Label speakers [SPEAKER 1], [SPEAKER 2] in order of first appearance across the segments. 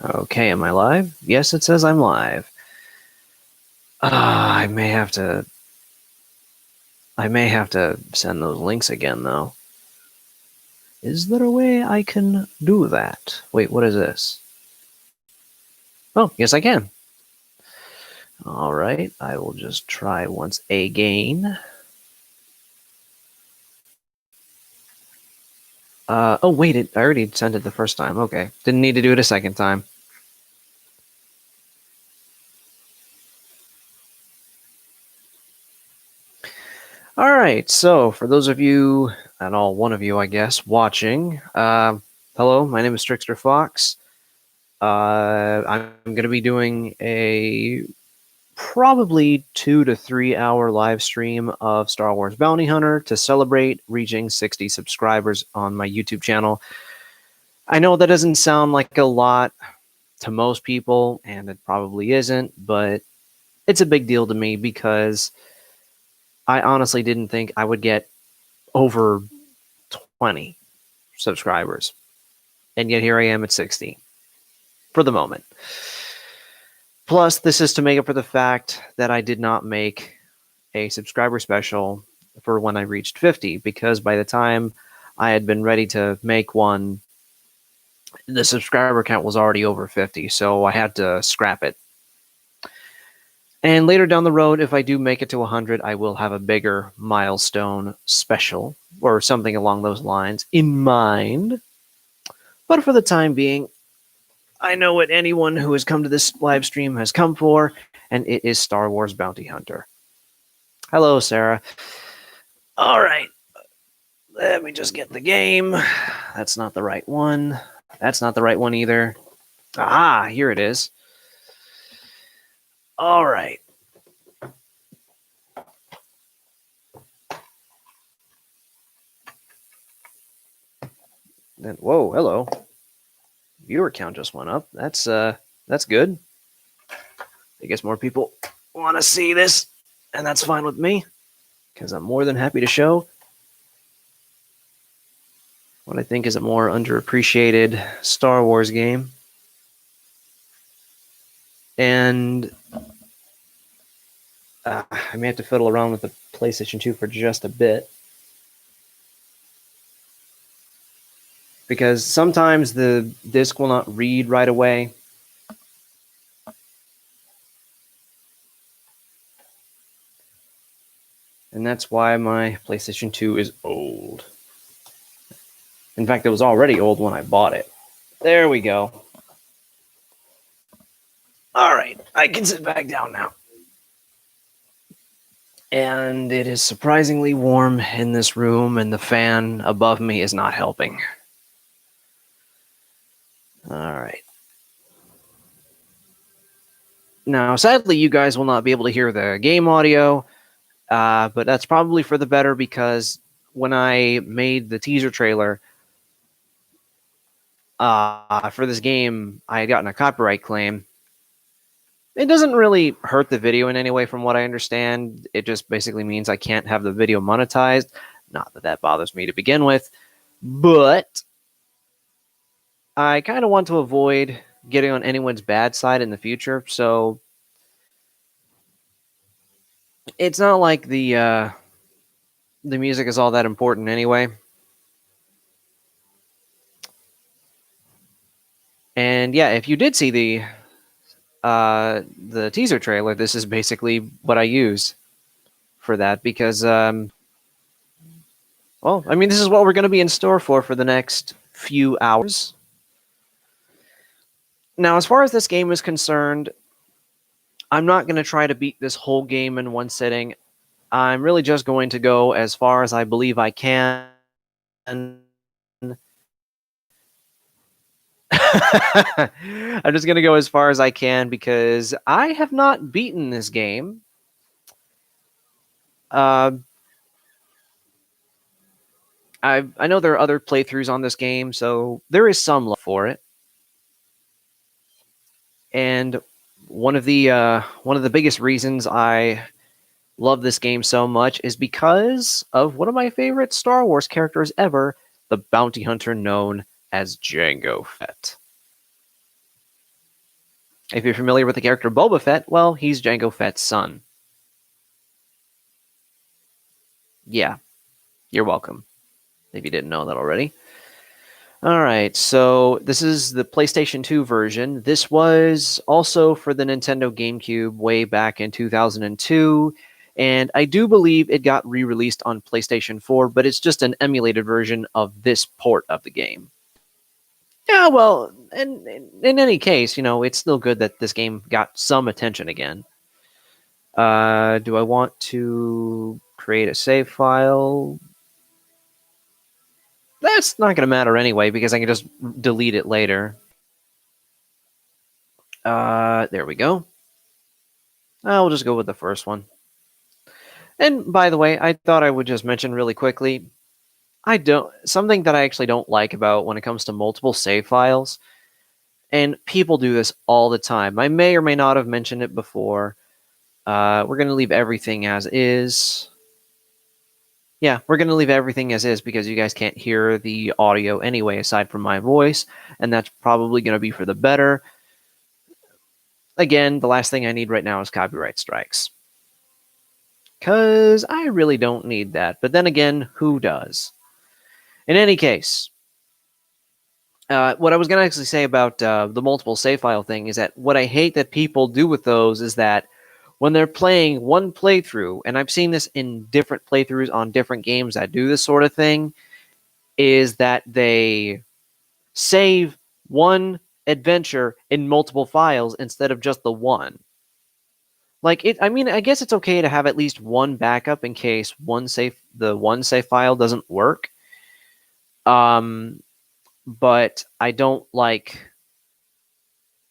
[SPEAKER 1] Okay, am I live? Yes, it says I'm live. I may have to send those links again though. Is there a way I can do that? Wait, what is this? Oh, yes I can. All right, I will just try once again. Oh wait, I already sent it the first time. Okay, didn't need to do it a second time. All right, so for those of you, and all one of you, I guess, watching, hello, my name is Trixter Fox. I'm going to be doing a probably 2 to 3 hour live stream of Star Wars Bounty Hunter to celebrate reaching 60 subscribers on my YouTube channel. I know that doesn't sound like a lot to most people, and it probably isn't, but it's a big deal to me because I honestly didn't think I would get over 20 subscribers. And yet here I am at 60 for the moment. Plus, this is to make up for the fact that I did not make a subscriber special for when I reached 50, because by the time I had been ready to make one, the subscriber count was already over 50, so I had to scrap it. And later down the road, if I do make it to 100, I will have a bigger milestone special or something along those lines in mind. But for the time being, I know what anyone who has come to this live stream has come for, and it is Star Wars Bounty Hunter. Hello, Sarah. All right. Let me just get the game. That's not the right one. That's not the right one either. Ah, here it is. All right. Then, whoa, hello. Viewer count just went up. That's good. I guess more people want to see this, and that's fine with me, because I'm more than happy to show what I think is a more underappreciated Star Wars game. And I may have to fiddle around with the PlayStation 2 for just a bit, because sometimes the disc will not read right away. And that's why my PlayStation 2 is old. In fact, it was already old when I bought it. There we go. All right, I can sit back down now. And it is surprisingly warm in this room, and the fan above me is not helping. All right. Now, sadly, you guys will not be able to hear the game audio, but that's probably for the better, because when I made the teaser trailer for this game, I had gotten a copyright claim. It doesn't really hurt the video in any way, from what I understand. It just basically means I can't have the video monetized. Not that that bothers me to begin with, but I kind of want to avoid getting on anyone's bad side in the future, so it's not like the music is all that important anyway. And yeah, if you did see the teaser trailer, this is basically what I use for that, because well, I mean, this is what we're going to be in store for the next few hours. Now, as far as this game is concerned, I'm not going to try to beat this whole game in one sitting. I'm really just going to go as far as I believe I can. I'm just going to go as far as I can, because I have not beaten this game. I know there are other playthroughs on this game, so there is some love for it. And one of the biggest reasons I love this game so much is because of one of my favorite Star Wars characters ever, the bounty hunter known as Jango Fett. If you're familiar with the character Boba Fett, well, he's Jango Fett's son. Yeah, you're welcome, if you didn't know that already. All right, so this is the PlayStation 2 version. This was also for the Nintendo GameCube way back in 2002, and I do believe it got re released on PlayStation 4, but it's just an emulated version of this port of the game. Yeah, well, in any case, it's still good that this game got some attention again. Do I want to create a save file? That's not going to matter anyway because I can just delete it later. There we go. We'll just go with the first one. And by the way, I thought I would just mention really quickly. Something that I actually don't like about when it comes to multiple save files, and people do this all the time. I may or may not have mentioned it before. We're going to leave everything as is. Yeah, we're going to leave everything as is because you guys can't hear the audio anyway, aside from my voice, and that's probably going to be for the better. Again, the last thing I need right now is copyright strikes. Because I really don't need that. But then again, who does? In any case, what I was going to actually say about the multiple save file thing is that what I hate that people do with those is that when they're playing one playthrough, and I've seen this in different playthroughs on different games that do this sort of thing, is that they save one adventure in multiple files instead of just the one. Like it, I mean, I guess it's okay to have at least one backup in case the one save file doesn't work. But I don't like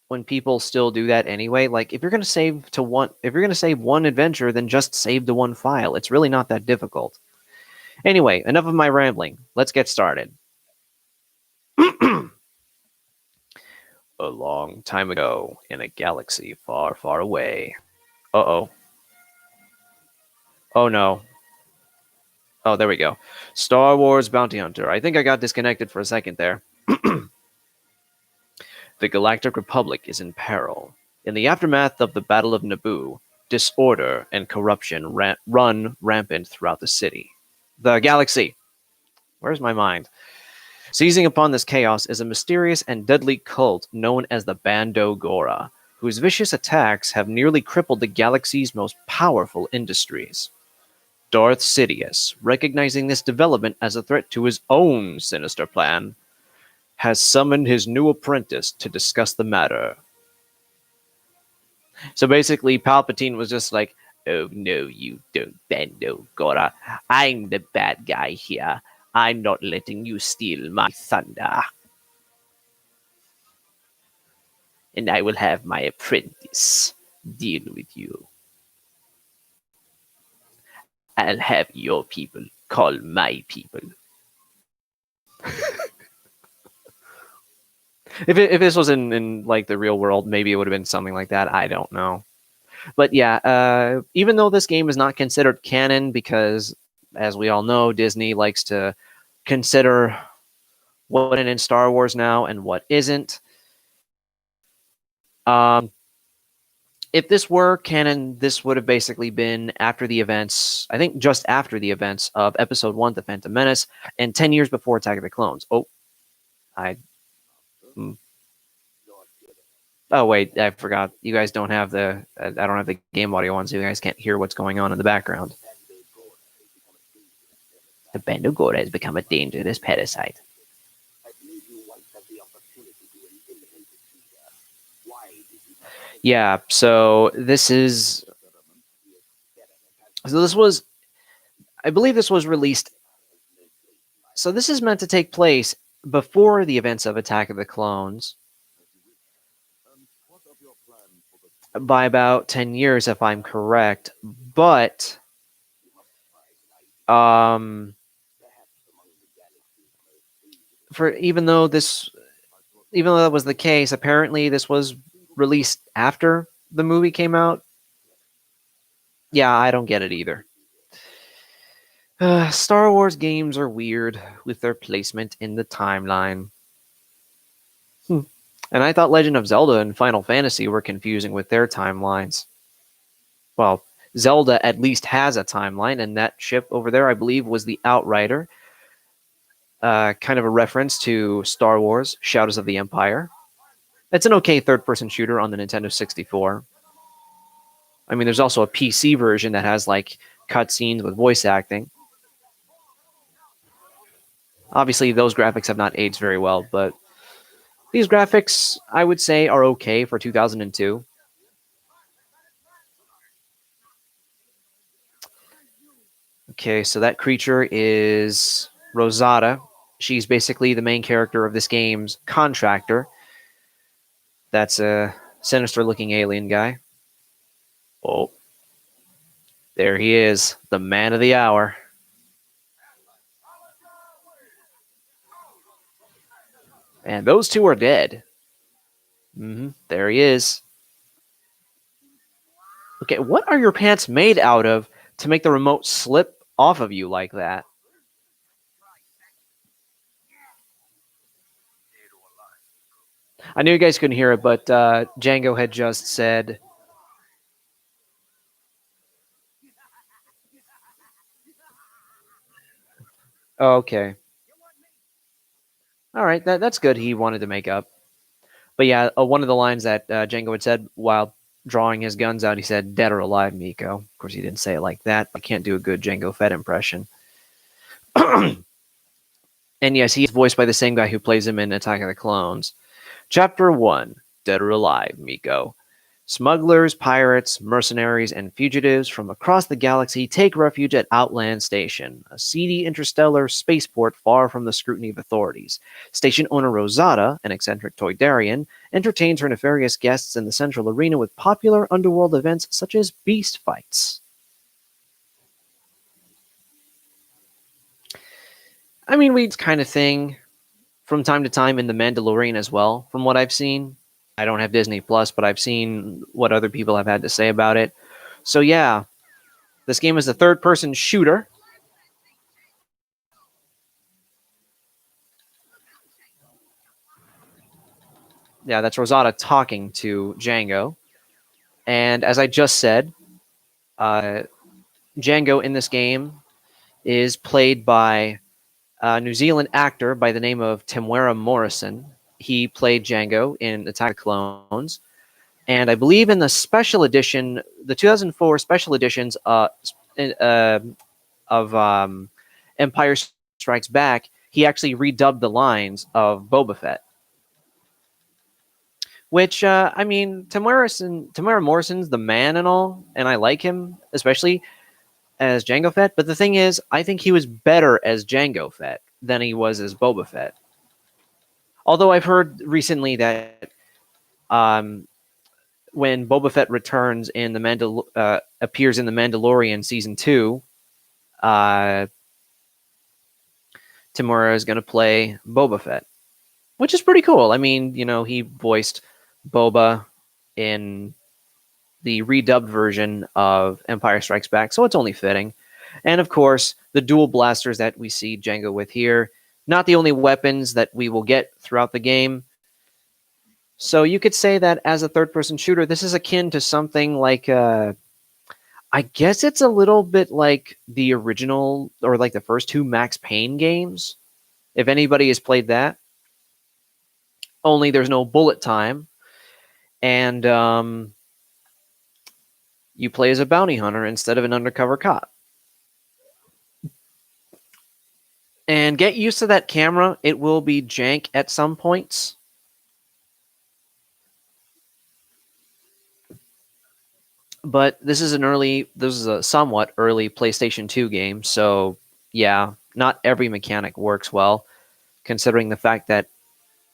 [SPEAKER 1] when people still do that anyway. Like if you're gonna save one adventure, then just save to one file. It's really not that difficult. Anyway, enough of my rambling. Let's get started. A long time ago, in a galaxy far, far away. Uh-oh. Oh no. Oh, there we go. Star Wars Bounty Hunter. I think I got disconnected for a second there. The Galactic Republic is in peril. In the aftermath of the Battle of Naboo, disorder and corruption run rampant throughout the city. The galaxy. Where's my mind? Seizing upon this chaos is a mysterious and deadly cult known as the Bando Gora, whose vicious attacks have nearly crippled the galaxy's most powerful industries. Darth Sidious, recognizing this development as a threat to his own sinister plan, has summoned his new apprentice to discuss the matter. So basically, Palpatine was just like, "Oh no, you don't, Bando Gora. I'm the bad guy here. I'm not letting you steal my thunder. And I will have my apprentice deal with you. I'll have your people call my people." If this was in like the real world, maybe it would have been something like that. I don't know. But yeah, even though this game is not considered canon because, as we all know, Disney likes to consider what is in Star Wars now and what isn't. If this were canon, this would have basically been after the events, I think just after the events of Episode 1, The Phantom Menace, and 10 years before Attack of the Clones. Oh, wait, I forgot. You guys don't have I don't have the game audio on, so you guys can't hear what's going on in the background. The Bando Gora has become a dangerous parasite. Yeah, so this was, I believe this was released. So this is meant to take place before the events of Attack of the Clones by about 10 years, if I'm correct. But even though that was the case, apparently this was released after the movie came out. Yeah, I don't get it either. Star Wars games are weird with their placement in the timeline. And I thought Legend of Zelda and Final Fantasy were confusing with their timelines. Well, Zelda at least has a timeline, and that ship over there, I believe, was the Outrider. Kind of a reference to Star Wars: Shadows of the Empire. It's an okay third-person shooter on the Nintendo 64. I mean, there's also a PC version that has like cutscenes with voice acting. Obviously, those graphics have not aged very well, but these graphics, I would say, are okay for 2002. Okay, so that creature is Rosada. She's basically the main character of this game's contractor. That's a sinister looking alien guy. Oh, there he is, the man of the hour. And those two are dead. There he is. Okay, what are your pants made out of to make the remote slip off of you like that? I knew you guys couldn't hear it, but Django had just said, oh, okay. All right, that's good. He wanted to make up. But yeah, one of the lines that Django had said while drawing his guns out, he said, "Dead or alive, Miko." Of course, he didn't say it like that. I can't do a good Django Fett impression. And yes, he is voiced by the same guy who plays him in Attack of the Clones. Chapter 1: Dead or Alive, Miko. Smugglers, pirates, mercenaries, and fugitives from across the galaxy take refuge at Outland Station, a seedy interstellar spaceport far from the scrutiny of authorities. Station owner Rosada, an eccentric Toydarian, entertains her nefarious guests in the central arena with popular underworld events such as beast fights. I mean, we kind of thing from time to time in The Mandalorian as well, from what I've seen. I don't have Disney Plus, but I've seen what other people have had to say about it. So yeah, this game is a third-person shooter. Yeah, that's Rosada talking to Django. And as I just said, uh, Django in this game is played by a New Zealand actor by the name of Temuera Morrison. He played Django in Attack of Clones. And I believe in the special edition, the 2004 special editions of Empire Strikes Back, he actually redubbed the lines of Boba Fett. Which I mean, Temuera Morrison's the man and all, and I like him, especially as Jango Fett. But the thing is, I think he was better as Jango Fett than he was as Boba Fett. Although I've heard recently that when Boba Fett returns in the appears in the Mandalorian season 2, uh, Temuera is going to play Boba Fett, which is pretty cool. I mean, you know, he voiced Boba in the redubbed version of Empire Strikes Back, so it's only fitting. And of course, the dual blasters that we see Django with here, not the only weapons that we will get throughout the game. So you could say that as a third-person shooter, this is akin to something like, I guess it's a little bit like the original, or like the first two Max Payne games, if anybody has played that. Only there's no bullet time, and you play as a bounty hunter instead of an undercover cop. And get used to that camera. It will be jank at some points. But this is a somewhat early PlayStation 2 game, so yeah, not every mechanic works well, considering the fact that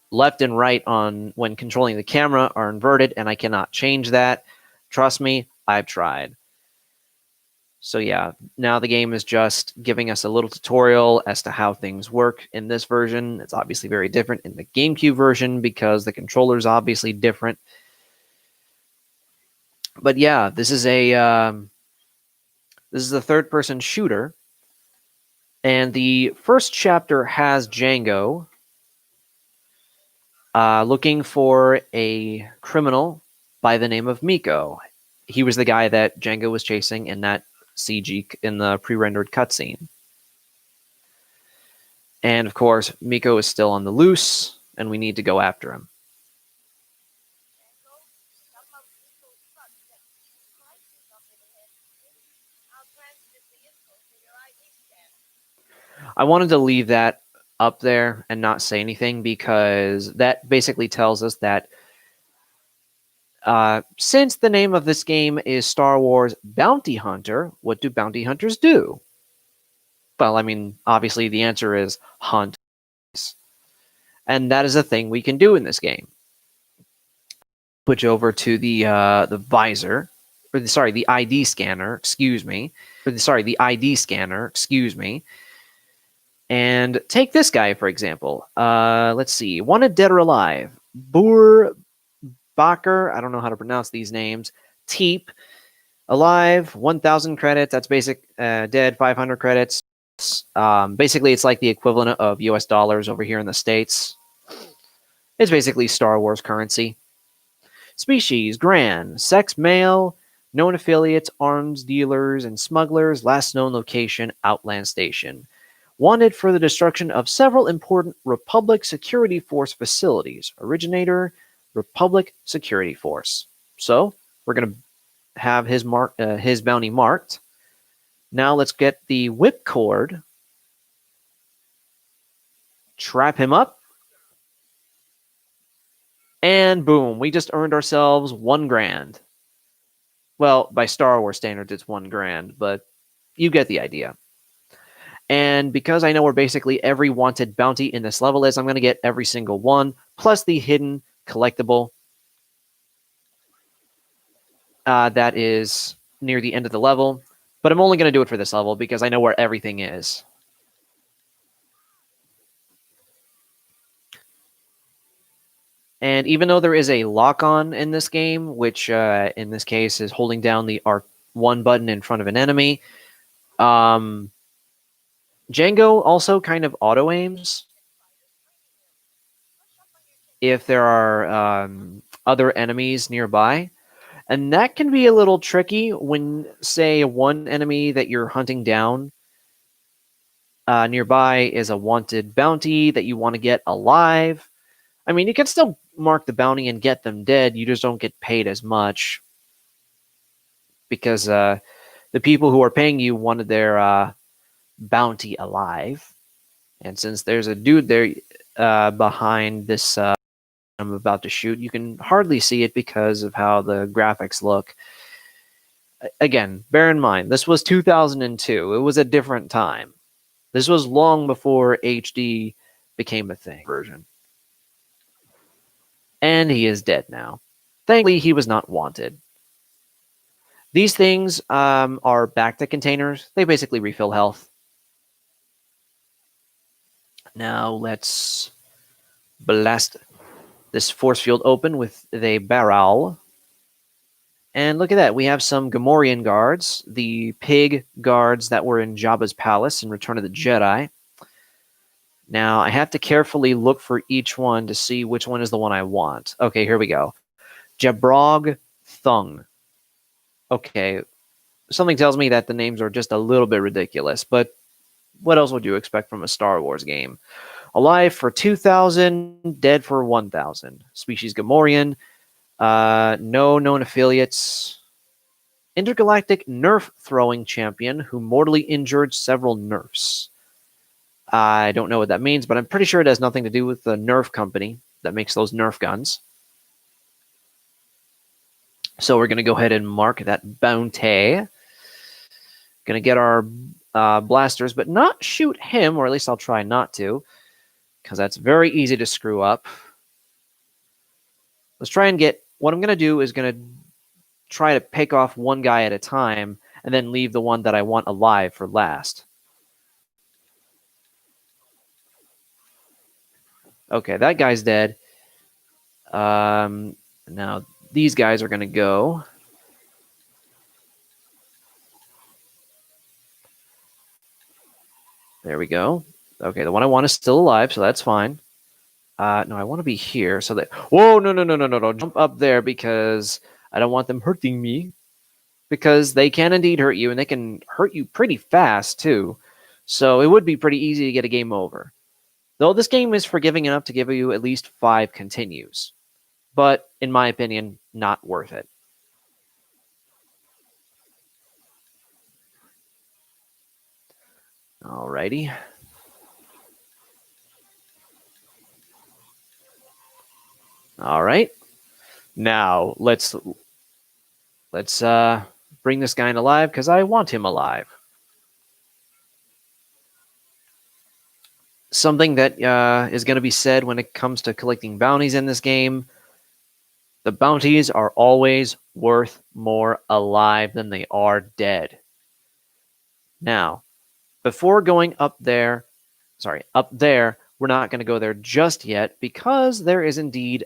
[SPEAKER 1] left and right on when controlling the camera are inverted, and I cannot change that. Trust me, I've tried. So yeah, now the game is just giving us a little tutorial as to how things work in this version. It's obviously very different in the GameCube version because the controller is obviously different. But yeah, this is a third-person shooter, and the first chapter has Django looking for a criminal by the name of Miko. He was the guy that Django was chasing in that CG in the pre-rendered cutscene. And of course, Miko is still on the loose, and we need to go after him. I wanted to leave that up there and not say anything because that basically tells us that since the name of this game is Star Wars Bounty Hunter, what do bounty hunters do? Well, I mean, obviously the answer is hunt, and that is a thing we can do in this game. Switch over to the visor, or sorry, the ID scanner. Excuse me. Sorry, the ID scanner. Excuse me. And take this guy, for example. Let's see. Wanted dead or alive. Boer Bacher. I don't know how to pronounce these names. Teep. Alive. 1,000 credits. That's basic. Dead. 500 credits. Basically, it's like the equivalent of US dollars over here in the States. It's basically Star Wars currency. Species, Gran. Sex, male. Known affiliates, arms dealers and smugglers. Last known location, Outland Station. Wanted for the destruction of several important Republic Security Force facilities. Originator, Republic Security Force. So, we're going to have his bounty marked. Now let's get the whipcord. Trap him up. And boom, we just earned ourselves $1,000. Well, by Star Wars standards, it's $1,000, but you get the idea. And because I know where basically every wanted bounty in this level is, I'm going to get every single one, plus the hidden collectible that is near the end of the level. But I'm only going to do it for this level because I know where everything is. And even though there is a lock-on in this game, which in this case is holding down the R1 button in front of an enemy, Django also kind of auto-aims if there are other enemies nearby. And that can be a little tricky when, say, one enemy that you're hunting down nearby is a wanted bounty that you want to get alive. I mean, you can still mark the bounty and get them dead. You just don't get paid as much because the people who are paying you wanted their bounty alive. And since there's a dude there behind this I'm about to shoot, you can hardly see it because of how the graphics look. Again, bear in mind, this was 2002. It was a different time. This was long before HD became a thing version. And he is dead now. Thankfully, he was not wanted. These things are back-to containers. They basically refill health. Now let's blast this force field open with the barrel. And look at that. We have some Gamorrean guards, the pig guards that were in Jabba's palace in Return of the Jedi. Now, I have to carefully look for each one to see which one is the one I want. Okay, here we go. Jabrog Thung. Okay, something tells me that the names are just a little bit ridiculous, but what else would you expect from a Star Wars game? Alive for 2,000, dead for 1,000. Species Gamorrean. No known affiliates. Intergalactic Nerf throwing champion who mortally injured several Nerfs. I don't know what that means, but I'm pretty sure it has nothing to do with the Nerf company that makes those Nerf guns. So we're going to go ahead and mark that bounty. Going to get our blasters, but not shoot him, or at least I'll try not to, because that's very easy to screw up. Let's try and get... What I'm going to do is going to try to pick off one guy at a time and then leave the one that I want alive for last. Okay, that guy's dead. Now, these guys are going to go. There we go. Okay, the one I want is still alive, so that's fine. No, I want to be here so that. Whoa, no, no, no, no, no, no! Jump up there because I don't want them hurting me. Because they can indeed hurt you, and they can hurt you pretty fast too. So it would be pretty easy to get a game over. Though this game is forgiving enough to give you at least 5 continues. But in my opinion, not worth it. Alrighty. Alright. Now let's bring this guy alive because I want him alive. Something that is going to be said when it comes to collecting bounties in this game. The bounties are always worth more alive than they are dead. Now, before going up there, we're not going to go there just yet because there is indeed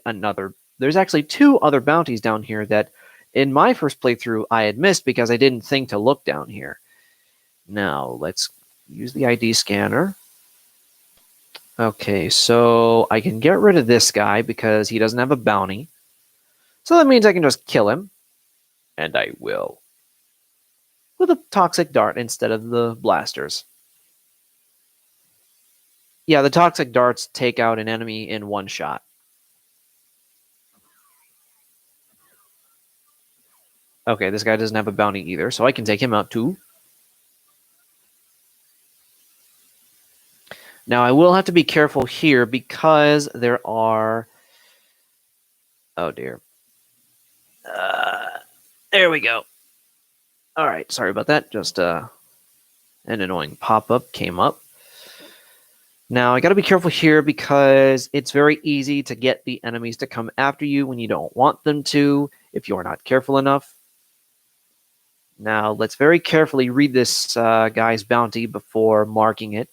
[SPEAKER 1] there's actually 2 other bounties down here that in my first playthrough I had missed because I didn't think to look down here. Now, let's use the ID scanner. Okay, so I can get rid of this guy because he doesn't have a bounty. So that means I can just kill him. And I will. With a toxic dart instead of the blasters. Yeah, the toxic darts take out an enemy in 1 shot. Okay, this guy doesn't have a bounty either, so I can take him out too. Now, I will have to be careful here because there are... Oh, dear. There we go. All right, sorry about that. Just an annoying pop-up came up. Now, I got to be careful here because it's very easy to get the enemies to come after you when you don't want them to, if you're not careful enough. Now, let's very carefully read this guy's bounty before marking it.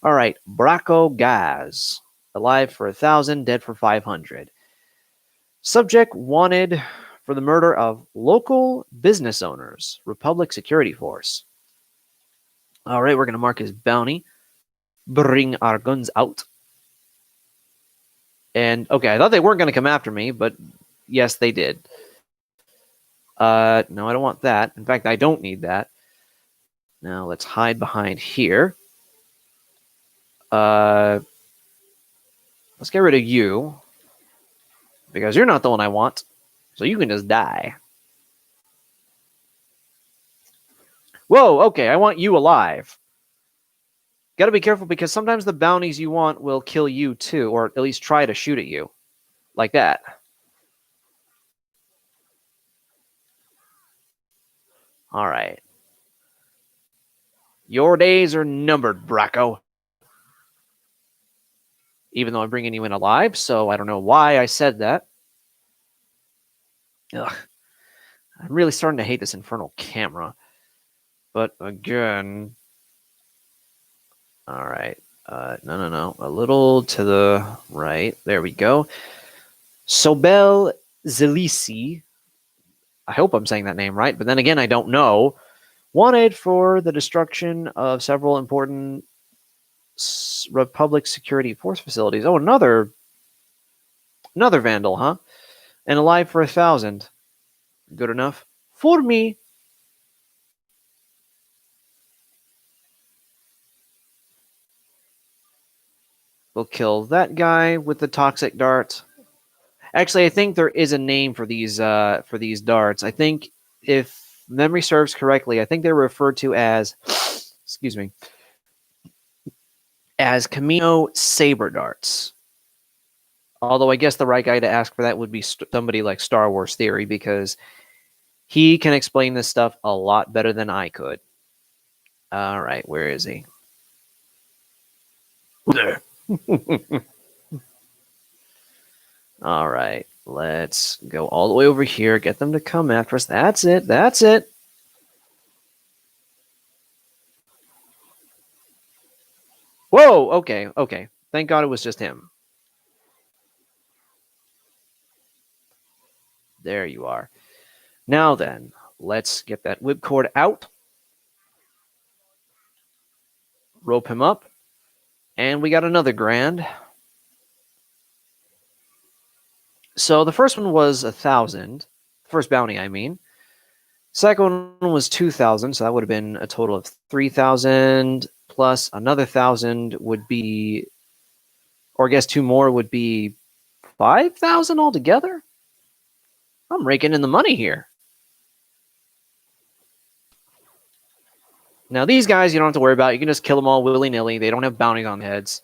[SPEAKER 1] All right, Braco Gaz. Alive for 1,000, dead for 500. Subject wanted for the murder of local business owners, Republic Security Force. All right, we're going to mark his bounty. Bring our guns out. And, okay, I thought they weren't going to come after me, but yes, they did. No, I don't want that. In fact, I don't need that. Now, let's hide behind here. Let's get rid of you. Because you're not the one I want. So you can just die. Whoa, okay, I want you alive. Gotta be careful because sometimes the bounties you want will kill you too, or at least try to shoot at you. Like that. Alright. Your days are numbered, Braco. Even though I'm bringing you in alive, so I don't know why I said that. Ugh. I'm really starting to hate this infernal camera. But again... Alright. No. A little to the right. There we go. Sobel Zelisi. I hope I'm saying that name right, but then again, I don't know. Wanted for the destruction of several important Republic Security Force facilities. Oh, another vandal, huh? And alive for 1,000. Good enough for me. We'll kill that guy with the toxic dart. Actually, I think there is a name for these darts. I think if memory serves correctly, I think they're referred to as, excuse me, as Camino Saber darts. Although I guess the right guy to ask for that would be somebody like Star Wars Theory because he can explain this stuff a lot better than I could. All right, where is he? There. All right, let's go all the way over here, get them to come after us. That's it. That's it. Whoa, okay. Thank God it was just him. There you are. Now then, let's get that whipcord out. Rope him up. And we got another grand. So the first one was 1,000. First bounty, I mean. Second one was 2,000, so that would have been a total of 3,000 plus another 1,000 would be, or I guess two more would be 5,000 altogether. I'm raking in the money here. Now these guys you don't have to worry about. You can just kill them all willy-nilly. They don't have bounties on their heads.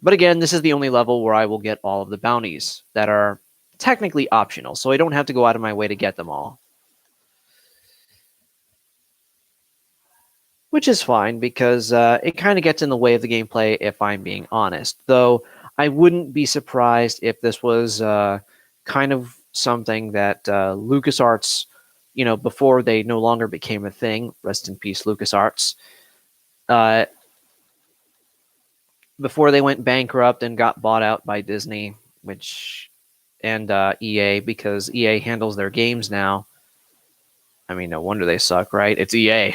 [SPEAKER 1] But again, this is the only level where I will get all of the bounties that are technically optional, so I don't have to go out of my way to get them all. Which is fine, because it kind of gets in the way of the gameplay, if I'm being honest. Though, I wouldn't be surprised if this was kind of something that LucasArts, before they no longer became a thing, rest in peace, LucasArts, uh, before they went bankrupt and got bought out by Disney, and EA, because EA handles their games now. I mean, no wonder they suck, right? It's EA.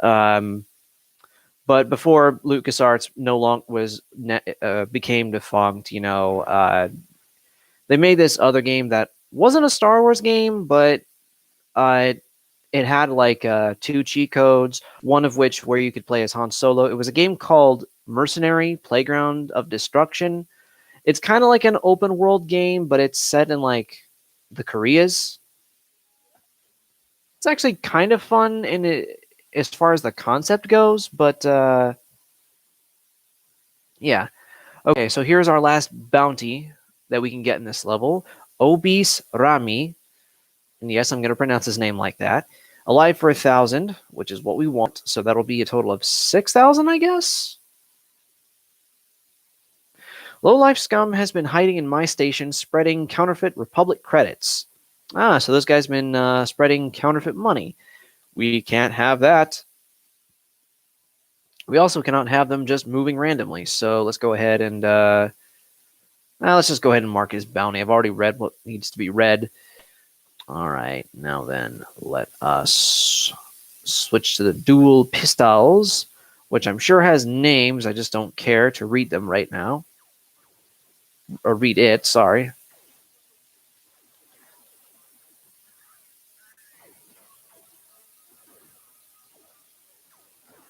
[SPEAKER 1] But before LucasArts no longer became defunct, they made this other game that wasn't a Star Wars game, but it had like two cheat codes, one of which where you could play as Han Solo. It was a game called Mercenary Playground of Destruction. It's kind of like an open world game, but it's set in like the Koreas. It's actually kind of fun as far as the concept goes, but yeah. Okay, so here's our last bounty that we can get in this level. Obese Rami, and yes, I'm going to pronounce his name like that. Alive for 1,000, which is what we want, so that'll be a total of 6,000, I guess? Low-life scum has been hiding in my station, spreading counterfeit Republic credits. Ah, so this guy's been spreading counterfeit money. We can't have that. We also cannot have them just moving randomly, so let's go ahead and let's just go ahead and mark his bounty. I've already read what needs to be read. All right, now then, let us switch to the dual pistols, which I'm sure has names. I just don't care to read them right now. Or read it, sorry.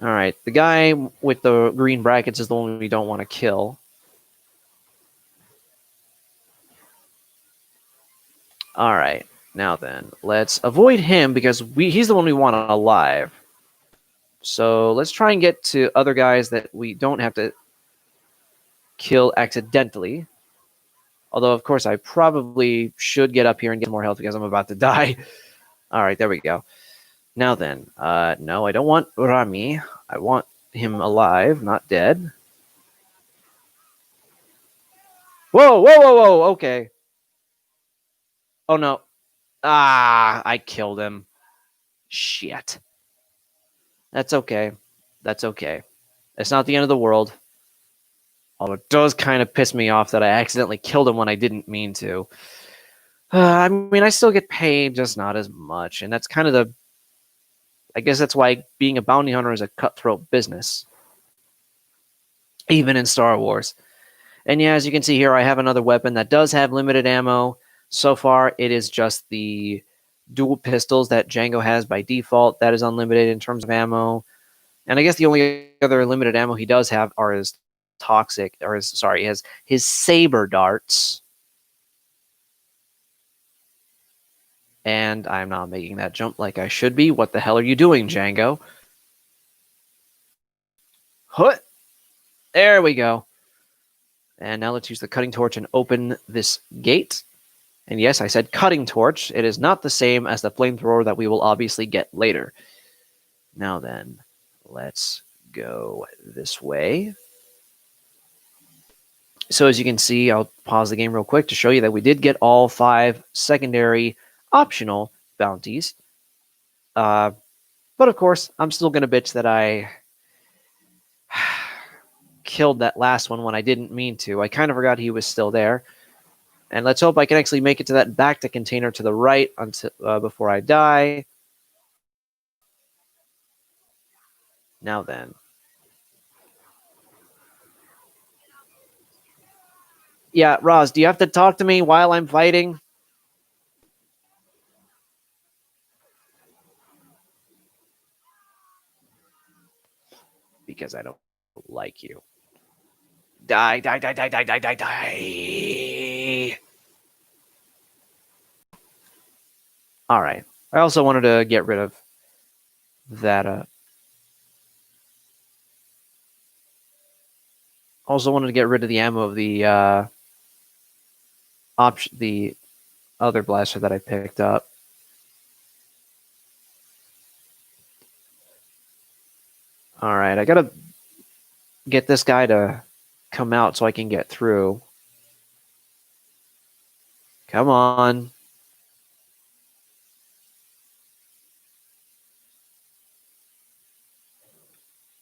[SPEAKER 1] All right, the guy with the green brackets is the one we don't want to kill. All right, now then, let's avoid him because he's the one we want alive. So let's try and get to other guys that we don't have to kill accidentally. Although, of course, I probably should get up here and get more health because I'm about to die. All right, there we go. Now then, no, I don't want Rami. I want him alive, not dead. Whoa, whoa, whoa, whoa, okay. Oh, no. Ah, I killed him. Shit. That's okay. That's okay. It's not the end of the world. Although it does kind of piss me off that I accidentally killed him when I didn't mean to. I mean, I still get paid, just not as much. And that's kind of I guess that's why being a bounty hunter is a cutthroat business. Even in Star Wars. And yeah, as you can see here, I have another weapon that does have limited ammo. So far, it is just the dual pistols that Django has by default. That is unlimited in terms of ammo. And I guess the only other limited ammo he does have are his his saber darts. And I'm not making that jump like I should be. What the hell are you doing, Django? Hut! There we go. And now let's use the cutting torch and open this gate. And yes, I said cutting torch. It is not the same as the flamethrower that we will obviously get later. Now then, let's go this way. So as you can see, I'll pause the game real quick to show you that we did get all 5 secondary optional bounties. But of course, I'm still going to bitch that I killed that last one when I didn't mean to. I kind of forgot he was still there. And let's hope I can actually make it to that Bacta container to the right until before I die. Now then. Yeah, Roz, do you have to talk to me while I'm fighting? Because I don't like you. Die, die, die, die, die, die, die, die. All right. I also wanted to get rid of that. Also wanted to get rid of the ammo of the option, the other blaster that I picked up. All right, I gotta get this guy to come out so I can get through. Come on.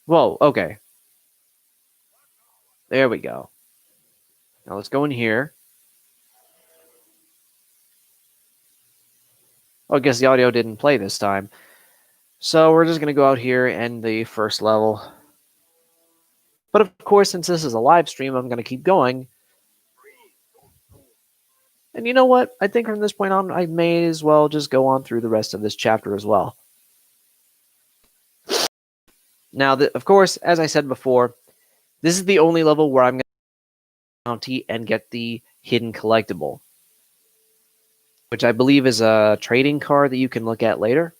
[SPEAKER 1] Whoa, okay. There we go. Now let's go in here. Oh, I guess the audio didn't play this time. So we're just going to go out here and the first level. But of course, since this is a live stream, I'm going to keep going. And you know what? I think from this point on, I may as well just go on through the rest of this chapter as well. Now, of course, as I said before, this is the only level where I'm going to bounty and get the hidden collectible, which I believe is a trading card that you can look at later.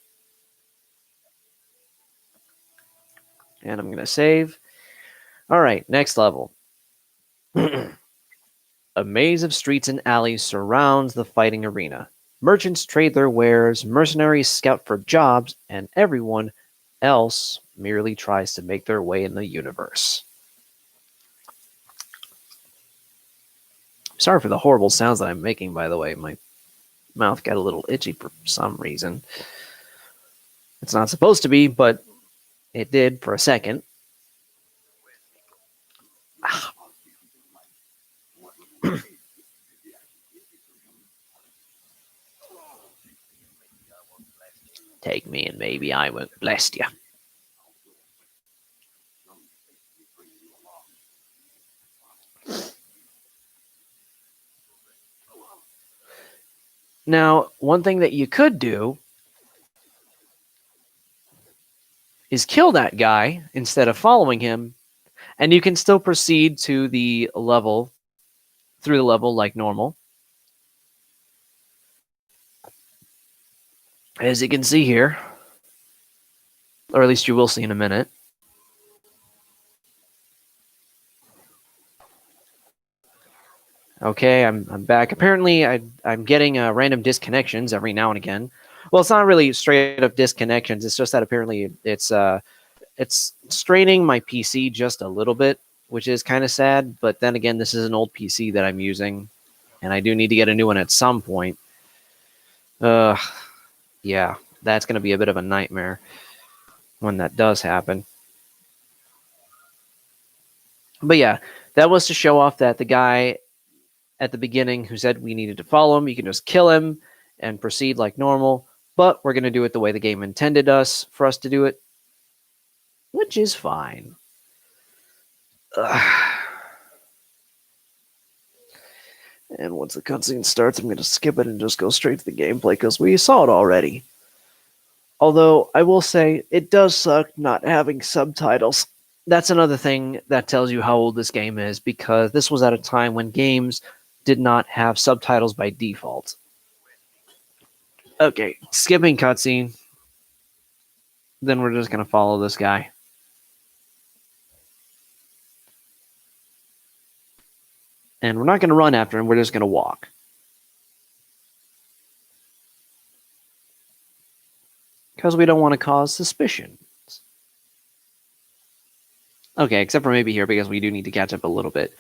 [SPEAKER 1] And I'm going to save. All right, next level. A maze of streets and alleys surrounds the fighting arena. Merchants trade their wares, mercenaries scout for jobs, and everyone else merely tries to make their way in the universe. Sorry for the horrible sounds that I'm making, by the way. My mouth got a little itchy for some reason. It's not supposed to be, but it did for a second. Take me and maybe I won't blast you. Now, one thing that you could do is kill that guy instead of following him, and you can still proceed to the level, through the level like normal. As you can see here, or at least you will see in a minute. Okay, I'm back. Apparently, I'm getting random disconnections every now and again. Well, it's not really straight up disconnections. It's just that apparently it's straining my PC just a little bit, which is kind of sad. But then again, this is an old PC that I'm using, and I do need to get a new one at some point. Yeah, that's going to be a bit of a nightmare when that does happen. But yeah, that was to show off that the guy at the beginning who said we needed to follow him, you can just kill him and proceed like normal. But we're going to do it the way the game intended for us to do it, which is fine. And once the cutscene starts, I'm going to skip it and just go straight to the gameplay because we saw it already. Although, I will say, it does suck not having subtitles. That's another thing that tells you how old this game is, because this was at a time when games did not have subtitles by default. Okay, skipping cutscene. Then we're just going to follow this guy. And we're not going to run after him, we're just going to walk. Because we don't want to cause suspicion. Okay, except for maybe here, because we do need to catch up a little bit.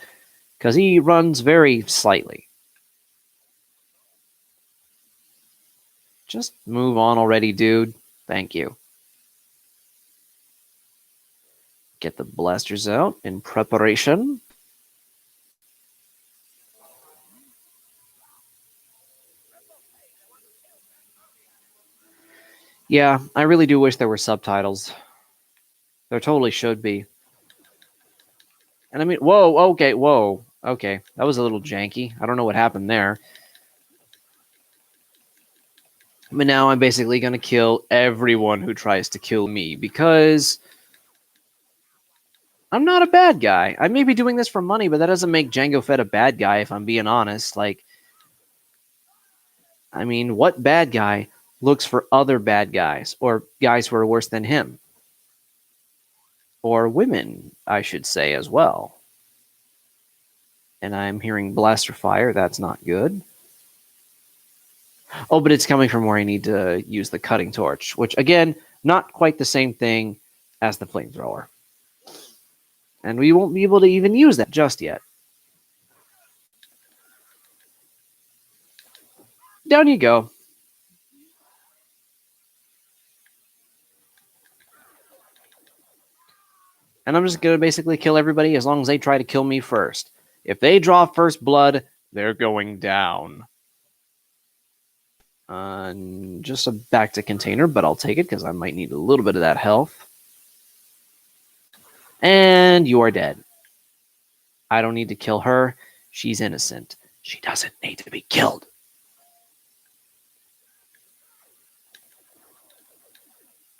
[SPEAKER 1] Because he runs very slightly. Just move on already, dude. Thank you. Get the blasters out in preparation. Yeah, I really do wish there were subtitles. There totally should be. And I mean, whoa, okay, whoa. Okay, that was a little janky. I don't know what happened there. But now I'm basically going to kill everyone who tries to kill me because I'm not a bad guy. I may be doing this for money, but that doesn't make Jango Fett a bad guy if I'm being honest. Like, I mean, what bad guy looks for other bad guys or guys who are worse than him? Or women, I should say, as well. And I'm hearing blaster fire. That's not good. Oh, but it's coming from where I need to use the cutting torch, which, again, not quite the same thing as the flamethrower. And we won't be able to even use that just yet. Down you go. And I'm just going to basically kill everybody as long as they try to kill me first. If they draw first blood, they're going down. Just a back to container, but I'll take it because I might need a little bit of that health. And you are dead. I don't need to kill her. She's innocent. She doesn't need to be killed.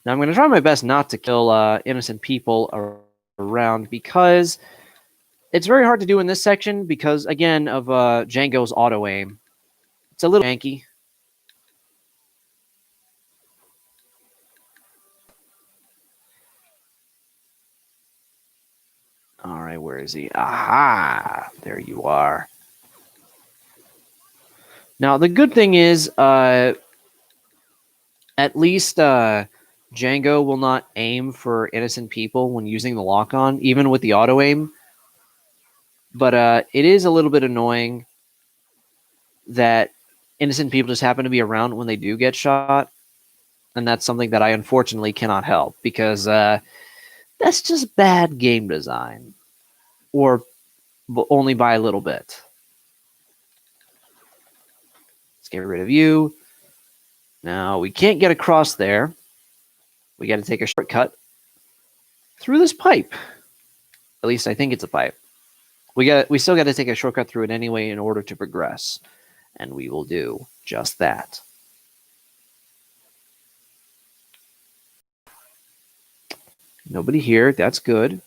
[SPEAKER 1] Now I'm going to try my best not to kill innocent people around because it's very hard to do in this section because, again, of Django's auto-aim. It's a little janky. All right, where is he? Aha! There you are. Now, the good thing is, at least Django will not aim for innocent people when using the lock-on, even with the auto-aim. But it is a little bit annoying that innocent people just happen to be around when they do get shot. And that's something that I unfortunately cannot help because that's just bad game design. Or only by a little bit. Let's get rid of you. Now, we can't get across there. We got to take a shortcut through this pipe. At least I think it's a pipe. We still got to take a shortcut through it anyway in order to progress. And we will do just that. Nobody here. That's good.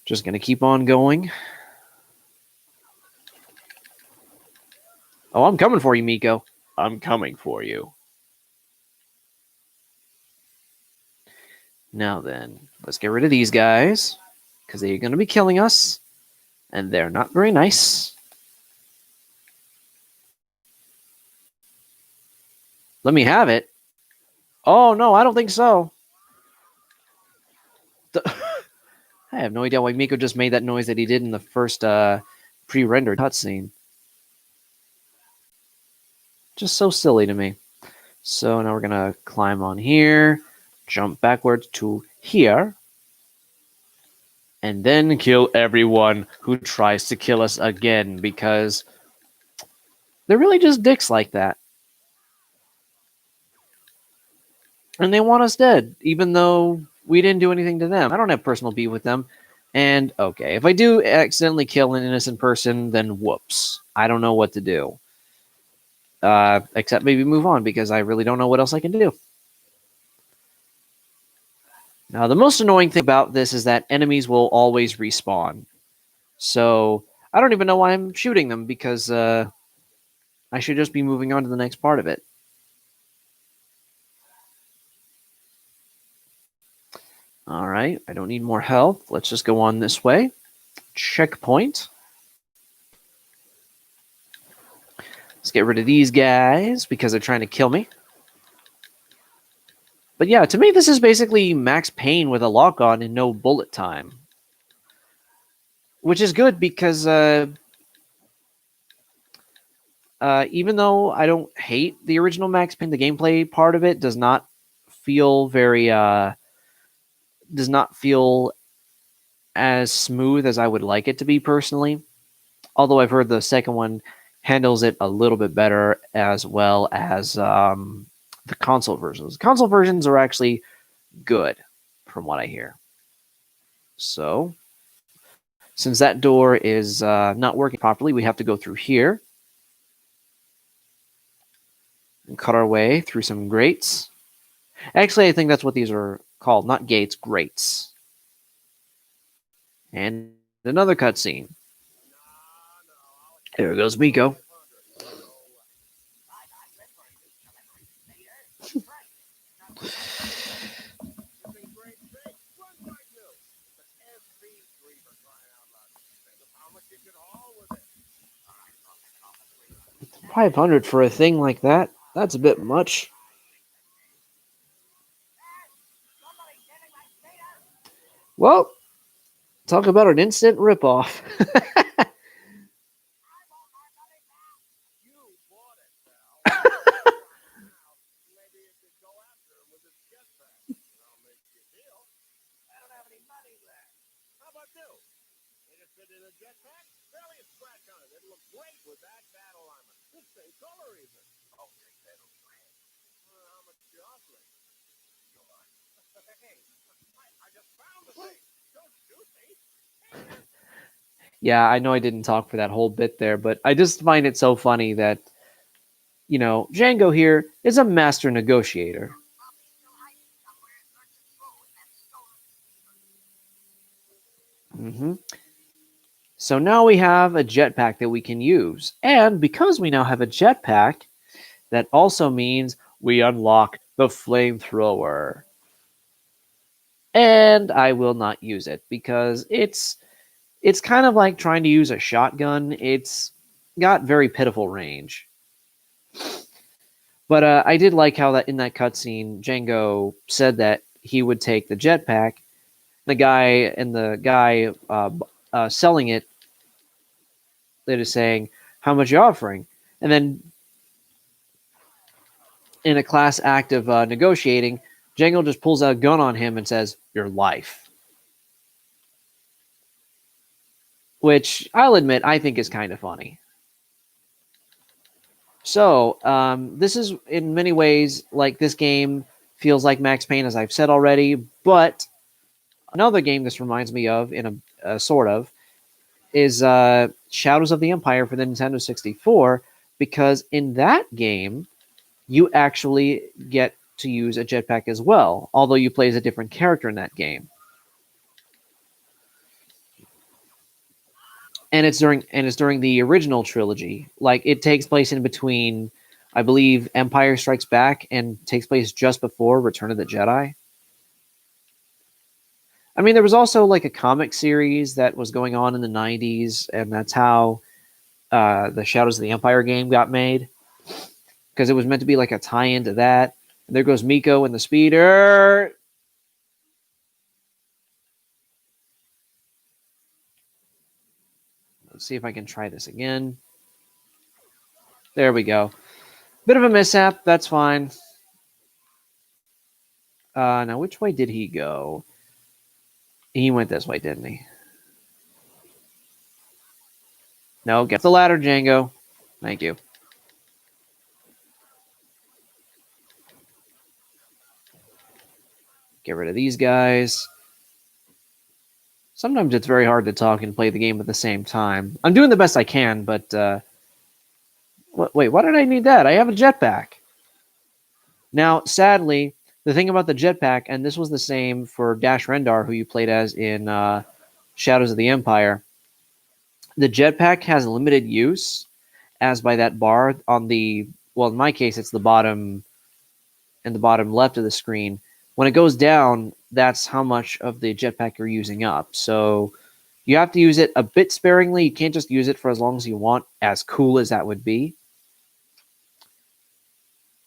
[SPEAKER 1] Just going to keep on going. Oh, I'm coming for you, Miko. I'm coming for you. Now then, let's get rid of these guys because they're going to be killing us. And they're not very nice. Let me have it. Oh, no, I don't think so. I have no idea why Miko just made that noise that he did in the first pre-rendered cutscene. Just so silly to me. So now we're going to climb on here, jump backwards to here, and then kill everyone who tries to kill us again because they're really just dicks like that. And they want us dead, even though we didn't do anything to them. I don't have personal beef with them. And, okay, if I do accidentally kill an innocent person, then whoops. I don't know what to do. Except maybe move on, because I really don't know what else I can do. Now, the most annoying thing about this is that enemies will always respawn. So, I don't even know why I'm shooting them, because I should just be moving on to the next part of it. Alright, I don't need more health. Let's just go on this way. Checkpoint. Let's get rid of these guys, because they're trying to kill me. But yeah, to me, this is basically Max Payne with a lock-on and no bullet time. Which is good, because even though I don't hate the original Max Payne, the gameplay part of it does not feel very... does not feel as smooth as I would like it to be, personally. Although I've heard the second one handles it a little bit better, as well as the console versions. Console versions are actually good, from what I hear. So, Since that door is not working properly, we have to go through here and cut our way through some grates. Actually, I think that's what these are called, not gates, grates. And another cutscene. There goes Miko. $500 for a thing like that? That's a bit much. Well, talk about an instant ripoff. Yeah, I know I didn't talk for that whole bit there, but I just find it so funny that, Django here is a master negotiator. hmm So now we have a jetpack that we can use. And because we now have a jetpack, that also means we unlock the flamethrower. And I will not use it because it's kind of like trying to use a shotgun. It's got very pitiful range. But I did like how that in that cutscene, Django said that he would take the jetpack. The guy selling it, that is saying, "How much are you offering?" And then in a class act of negotiating, Django just pulls out a gun on him and says, "Your life," which I'll admit I think is kind of funny. So this is in many ways like this game feels like Max Payne, as I've said already, but another game this reminds me of, in a sort of, is Shadows of the Empire for the Nintendo 64, because in that game, you actually get to use a jetpack as well, although you play as a different character in that game. And it's during the original trilogy. Like, it takes place in between, I believe, Empire Strikes Back and takes place just before Return of the Jedi. I mean, there was also like a comic series that was going on in the 90s, and that's how the Shadows of the Empire game got made, because it was meant to be like a tie-in to that. And there goes Miko in the speeder. Let's see if I can try this again. There we go. Bit of a mishap. That's fine. Now, which way did he go? He went this way, didn't he? No, get the ladder, Django. Thank you. Get rid of these guys. Sometimes it's very hard to talk and play the game at the same time. I'm doing the best I can, but wait, why did I need that? I have a jetpack. Now, sadly, the thing about the jetpack, and this was the same for Dash Rendar, who you played as in Shadows of the Empire, the jetpack has limited use, as by that bar on the, well, in my case, it's the bottom, in the bottom left of the screen. When it goes down, that's how much of the jetpack you're using up. So you have to use it a bit sparingly. You can't just use it for as long as you want, as cool as that would be.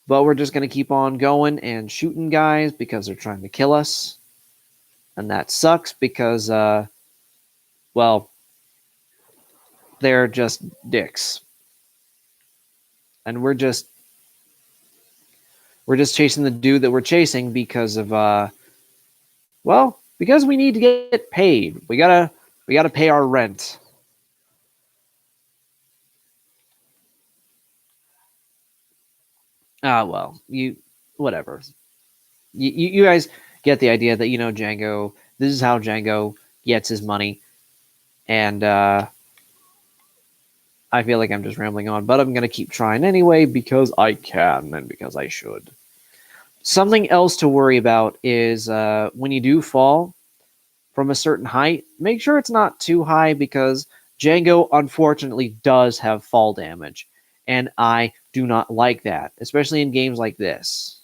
[SPEAKER 1] But we're just going to keep on going and shooting guys because they're trying to kill us. And that sucks because, well, they're just dicks. And we're just chasing the dude that we're chasing because of, well, because we need to get paid. We gotta pay our rent. Well, whatever. You guys get the idea that, Django, this is how Django gets his money. And I feel like I'm just rambling on, but I'm going to keep trying anyway because I can and because I should. Something else to worry about is when you do fall from a certain height, make sure it's not too high because Django unfortunately does have fall damage. And I do not like that, especially in games like this.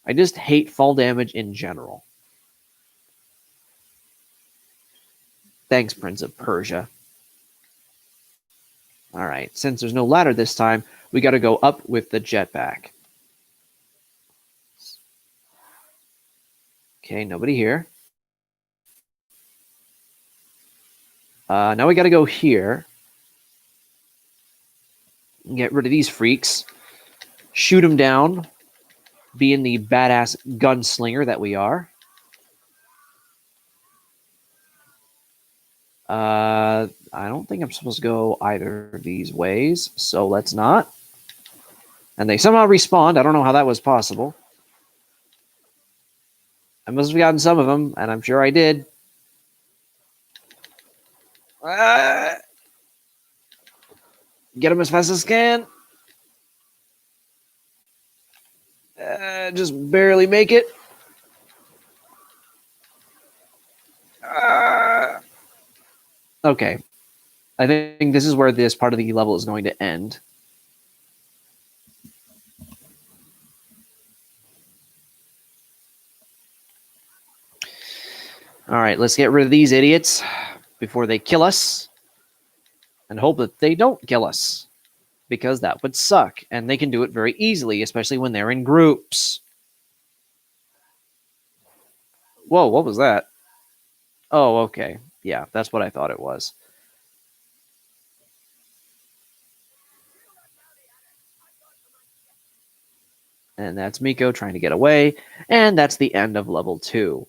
[SPEAKER 1] I just hate fall damage in general. Thanks, Prince of Persia. All right, since there's no ladder this time, we got to go up with the jetpack. Okay, nobody here. Now we got to go here. Get rid of these freaks. Shoot them down. Being the badass gunslinger that we are. I don't think I'm supposed to go either of these ways, so let's not. And they somehow respawned. I don't know how that was possible. I must have gotten some of them, and I'm sure I did. Get them as fast as I can. Just barely make it. Okay. I think this is where this part of the level is going to end. All right, let's get rid of these idiots before they kill us. And hope that they don't kill us. Because that would suck. And they can do it very easily, especially when they're in groups. Whoa, what was that? Oh, okay. Yeah, that's what I thought it was. And that's Miko trying to get away. And that's the end of level 2.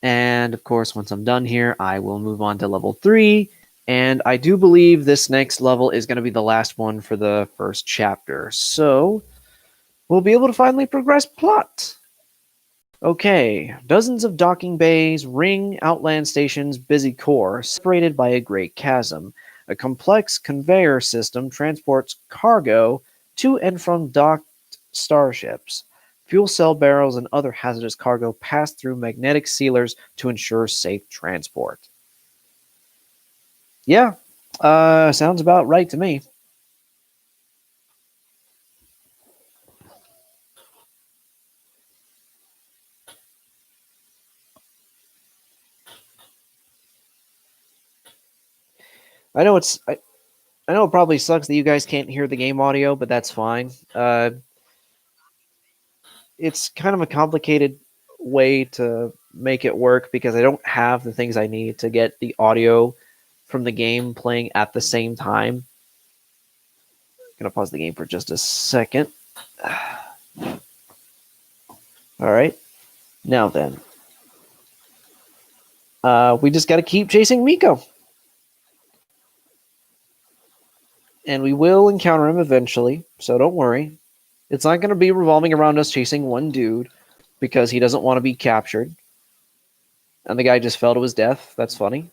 [SPEAKER 1] And of course, once I'm done here, I will move on to level 3. And I do believe this next level is going to be the last one for the first chapter. So we'll be able to finally progress plot. Okay, dozens of docking bays ring outland station's busy core, separated by a great chasm. A complex conveyor system transports cargo to and from docked starships. Fuel cell barrels and other hazardous cargo pass through magnetic sealers to ensure safe transport. Yeah, sounds about right to me. I know I know it probably sucks that you guys can't hear the game audio, but that's fine. It's kind of a complicated way to make it work because I don't have the things I need to get the audio from the game playing at the same time. I'm gonna pause the game for just a second. All right, now then, we just got to keep chasing Miko, and we will encounter him eventually. So don't worry. It's not going to be revolving around us chasing one dude because he doesn't want to be captured. And the guy just fell to his death. That's funny.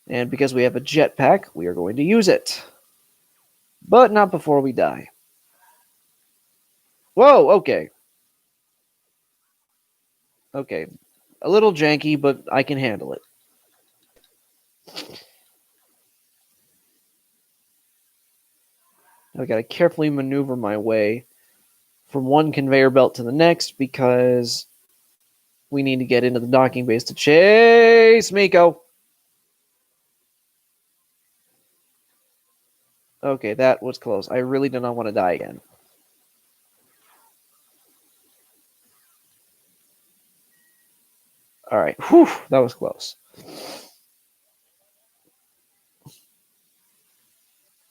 [SPEAKER 1] And because we have a jetpack, we are going to use it. But not before we die. Whoa, okay. Okay. A little janky, but I can handle it. I gotta carefully maneuver my way from one conveyor belt to the next because we need to get into the docking base to chase Miko. Okay, that was close. I really do not want to die again. All right. Whew, that was close.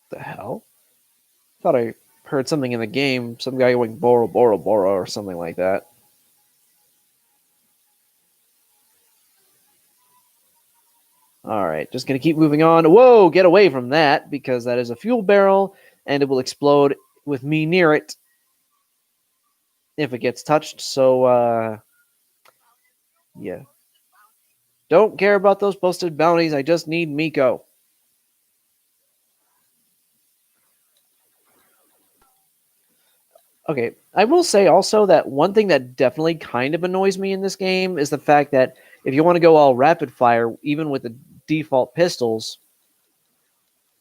[SPEAKER 1] The hell? Thought I heard something in the game. Some guy going Boro Boro Boro or something like that. All right, just gonna keep moving on. Whoa, get away from that because that is a fuel barrel and it will explode with me near it if it gets touched. So, yeah. Don't care about those posted bounties. I just need Miko. Okay, I will say also that one thing that definitely kind of annoys me in this game is the fact that if you want to go all rapid fire, even with the default pistols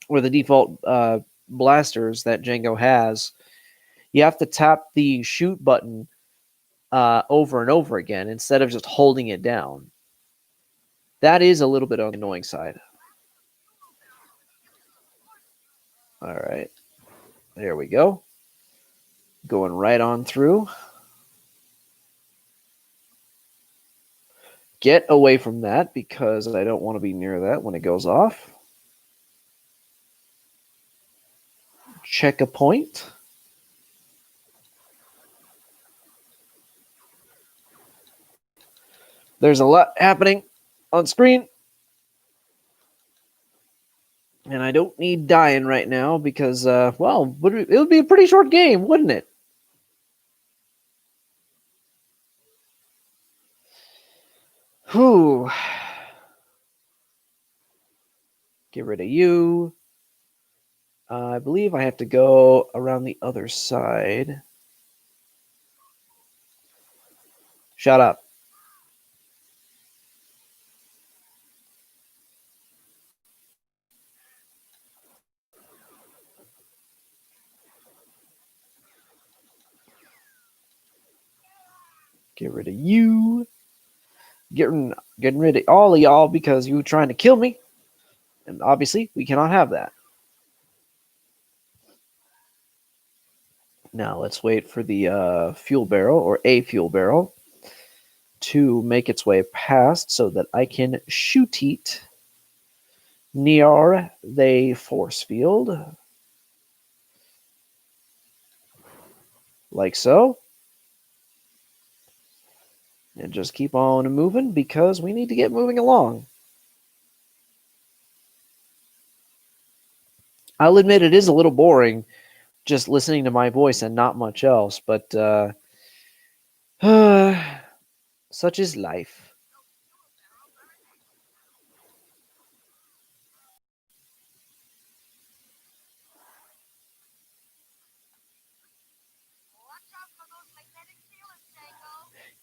[SPEAKER 1] or the default blasters that Django has, you have to tap the shoot button over and over again instead of just holding it down. That is a little bit on the annoying side. All right, there we go. Going right on through. Get away from that because I don't want to be near that when it goes off. Check a point. There's a lot happening on screen. And I don't need dying right now because, well, it would be a pretty short game, wouldn't it? Whew. Get rid of you. I believe I have to go around the other side. Shut up. Get rid of you. Getting rid of all of y'all because you were trying to kill me. And obviously, we cannot have that. Now, let's wait for the fuel barrel, or a fuel barrel, to make its way past so that I can shoot it near the force field. Like so. And just keep on moving because we need to get moving along. I'll admit it is a little boring just listening to my voice and not much else, but such is life.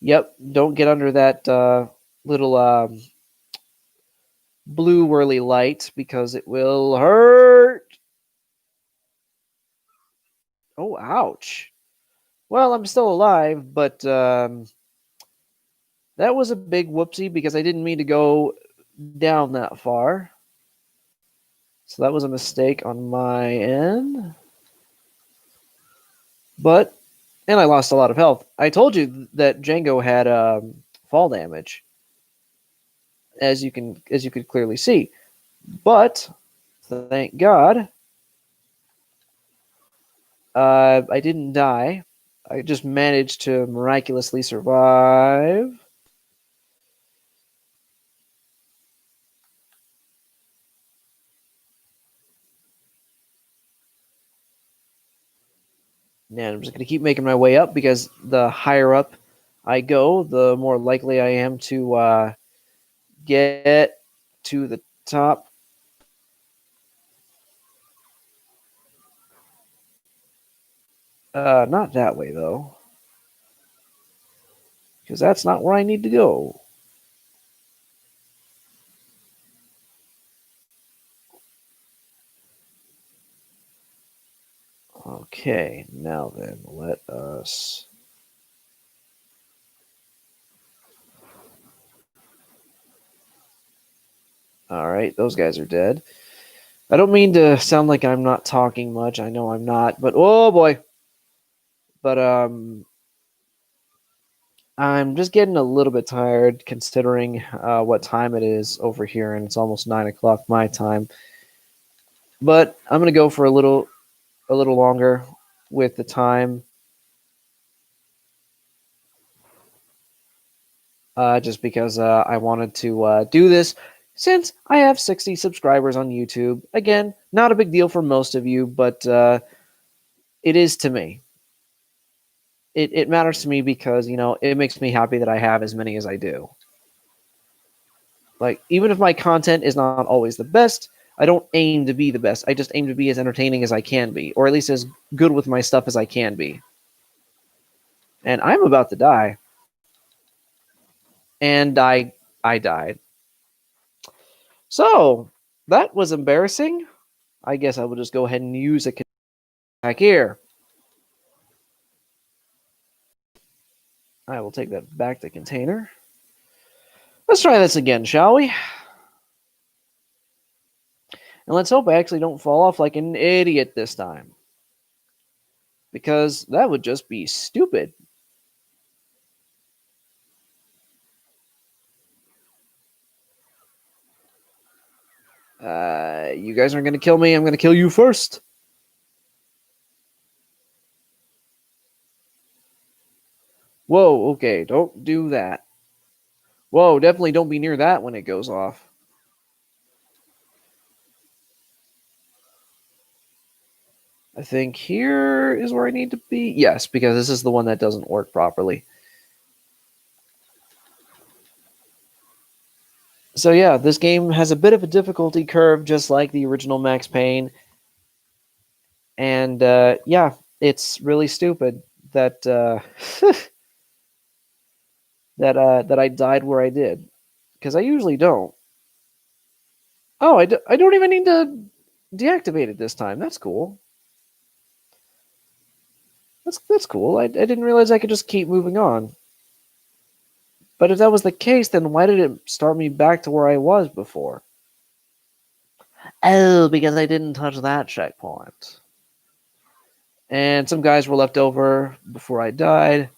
[SPEAKER 1] Yep, don't get under that little blue whirly light because it will hurt. Oh, ouch. Well, I'm still alive, but that was a big whoopsie because I didn't mean to go down that far. So that was a mistake on my end. But, and I lost a lot of health. I told you that Django had fall damage, as you could clearly see. But thank God, I didn't die. I just managed to miraculously survive. And I'm just going to keep making my way up because the higher up I go, the more likely I am to get to the top. Not that way, though. Because that's not where I need to go. Okay, now then, let us... Alright, those guys are dead. I don't mean to sound like I'm not talking much. I know I'm not, but oh boy. But I'm just getting a little bit tired considering what time it is over here, and it's almost 9 o'clock my time. But I'm gonna go for a little longer with the time, just because I wanted to do this since I have 60 subscribers on YouTube. Again, not a big deal for most of you, but it is to me. it matters to me because, it makes me happy that I have as many as I do. Like, even if my content is not always the best, I don't aim to be the best. I just aim to be as entertaining as I can be, or at least as good with my stuff as I can be. And I'm about to die. And I died. So, that was embarrassing. I guess I will just go ahead and use a back here. I will take that back to container. Let's try this again, shall we? And let's hope I actually don't fall off like an idiot this time. Because that would just be stupid. You guys aren't going to kill me. I'm going to kill you first. Whoa, okay, don't do that. Whoa, definitely don't be near that when it goes off. I think here is where I need to be. Yes, because this is the one that doesn't work properly. So yeah, this game has a bit of a difficulty curve, just like the original Max Payne. And yeah, it's really stupid that that I died where I did, because I usually don't. Oh, I don't even need to deactivate it this time. That's cool. That's cool. I didn't realize I could just keep moving on. But if that was the case, then why did it start me back to where I was before? Oh, because I didn't touch that checkpoint. And some guys were left over before I died.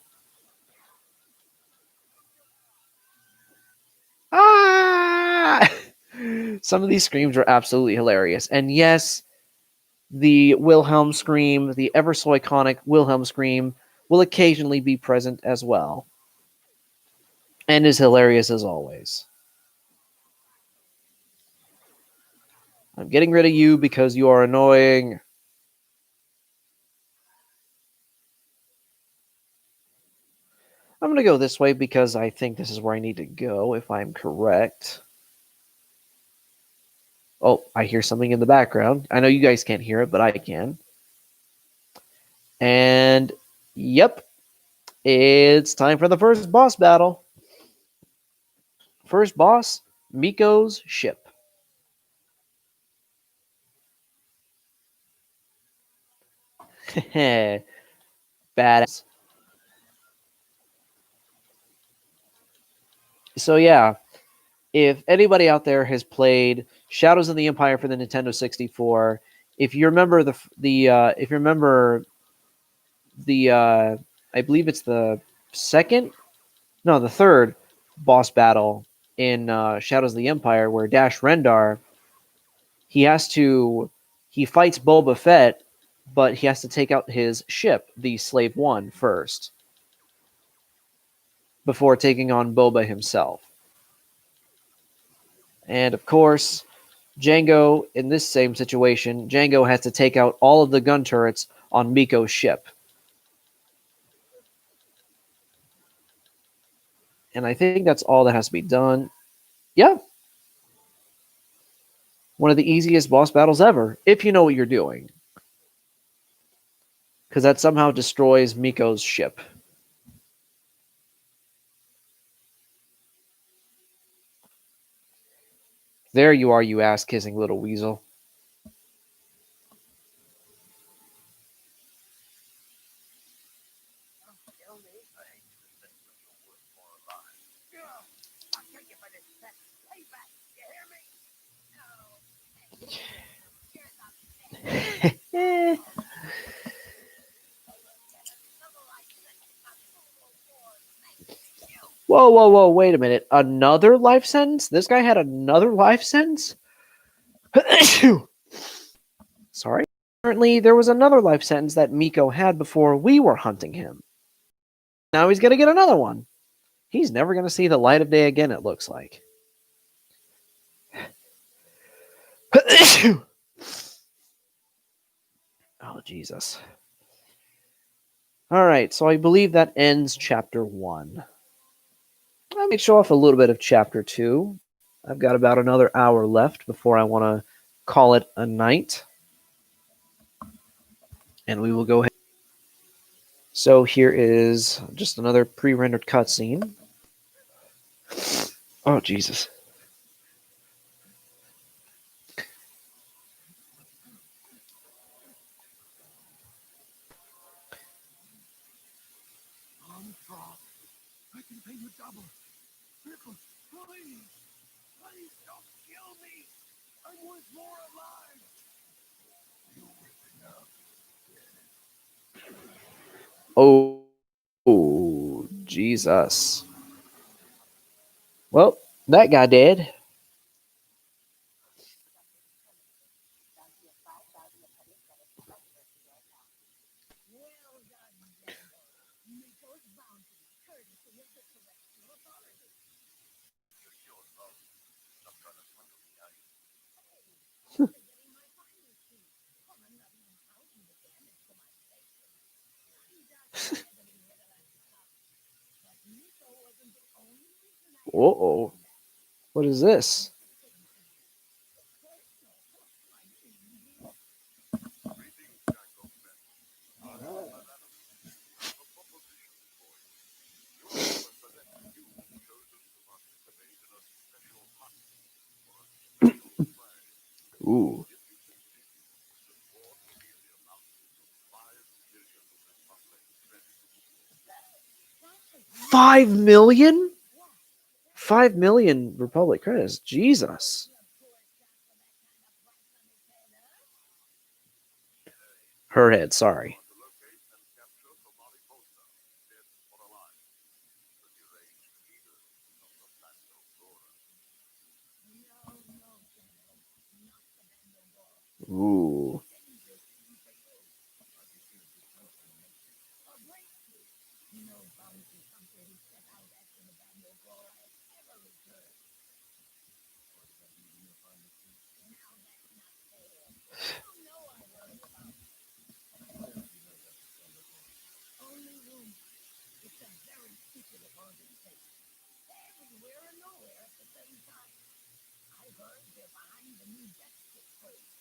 [SPEAKER 1] Ah! Some of these screams are absolutely hilarious. And yes, the Wilhelm scream, the ever so iconic Wilhelm scream, will occasionally be present as well. And is hilarious as always. I'm getting rid of you because you are annoying. I'm going to go this way because I think this is where I need to go, if I'm correct. Oh, I hear something in the background. I know you guys can't hear it, but I can. And yep, it's time for the first boss battle. First boss, Miko's ship. Badass. So yeah, if anybody out there has played Shadows of the Empire for the Nintendo 64, if you remember if you remember the I believe it's the the third boss battle in Shadows of the Empire, where Dash Rendar he fights Boba Fett, but he has to take out his ship, the Slave One, first before taking on Boba himself. And of course, Django, in this same situation, Django has to take out all of the gun turrets on Miko's ship. And I think that's all that has to be done. Yeah. One of the easiest boss battles ever, if you know what you're doing. Because that somehow destroys Miko's ship. There you are, you ass-kissing little weasel. Whoa, whoa, whoa, wait a minute. Another life sentence? This guy had another life sentence? Sorry. Apparently, there was another life sentence that Miko had before we were hunting him. Now he's going to get another one. He's never going to see the light of day again, it looks like. Oh, Jesus. All right, so I believe that ends chapter 1. I might show off a little bit of chapter 2. I've got about another hour left before I want to call it a night. And we will go ahead. So here is just another pre-rendered cutscene. Oh, Jesus.
[SPEAKER 2] I can pay you double. Pickles, please. Please don't kill me. I'm worth more alive.
[SPEAKER 1] Oh, Jesus. Well, that guy dead.
[SPEAKER 2] Well done, Django. Nico's bounty, courtesy of the Celestial Authority. You're sure, folks. Stop trying to swindle me, are you? Hey, you're getting my finder's fee. Well, I'm not even counting the damage to my station. I'm just getting rid of that stuff. But Nico wasn't the only reason I had to
[SPEAKER 1] Uh-oh.
[SPEAKER 2] do that.
[SPEAKER 1] What is this? Ooh. 5 million? 5 million Republic credits. Jesus. Her head, sorry. Ooh.
[SPEAKER 2] It's a very secretive organization. Everywhere and nowhere at the same time. I heard they're behind the new death stick program.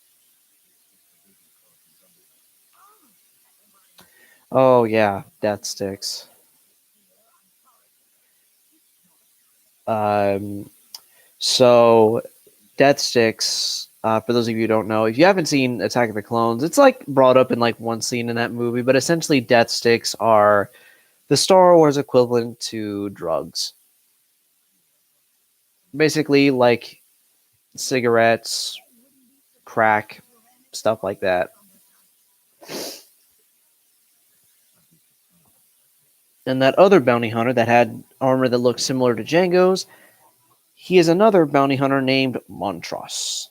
[SPEAKER 2] Oh, that reminds me.
[SPEAKER 1] Oh, yeah. Death sticks. Um, so, Death sticks, for those of you who don't know, if you haven't seen Attack of the Clones, it's like brought up in like one scene in that movie, but essentially, death sticks are the Star Wars equivalent to drugs. Basically, like cigarettes, crack, stuff like that. And that other bounty hunter that had armor that looked similar to Django's, he is another bounty hunter named Montross.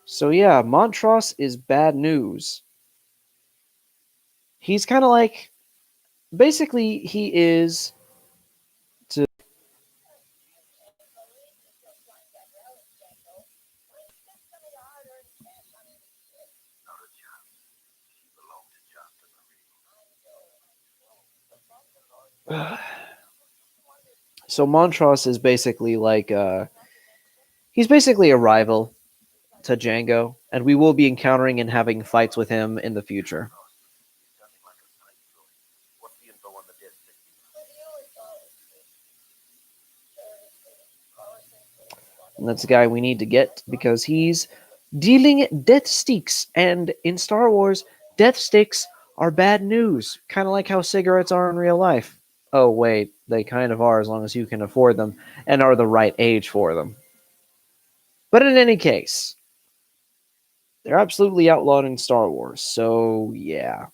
[SPEAKER 1] So yeah, Montross is bad news. He's kind of like, basically, he is to. So Montross is basically like, he's basically a rival to Django, and we will be encountering and having fights with him in the future. And that's the guy we need to get because he's dealing death sticks. And in Star Wars, death sticks are bad news, kind of like how cigarettes are in real life. Oh, wait, they kind of are as long as you can afford them and are the right age for them. But in any case, they're absolutely outlawed in Star Wars, so yeah.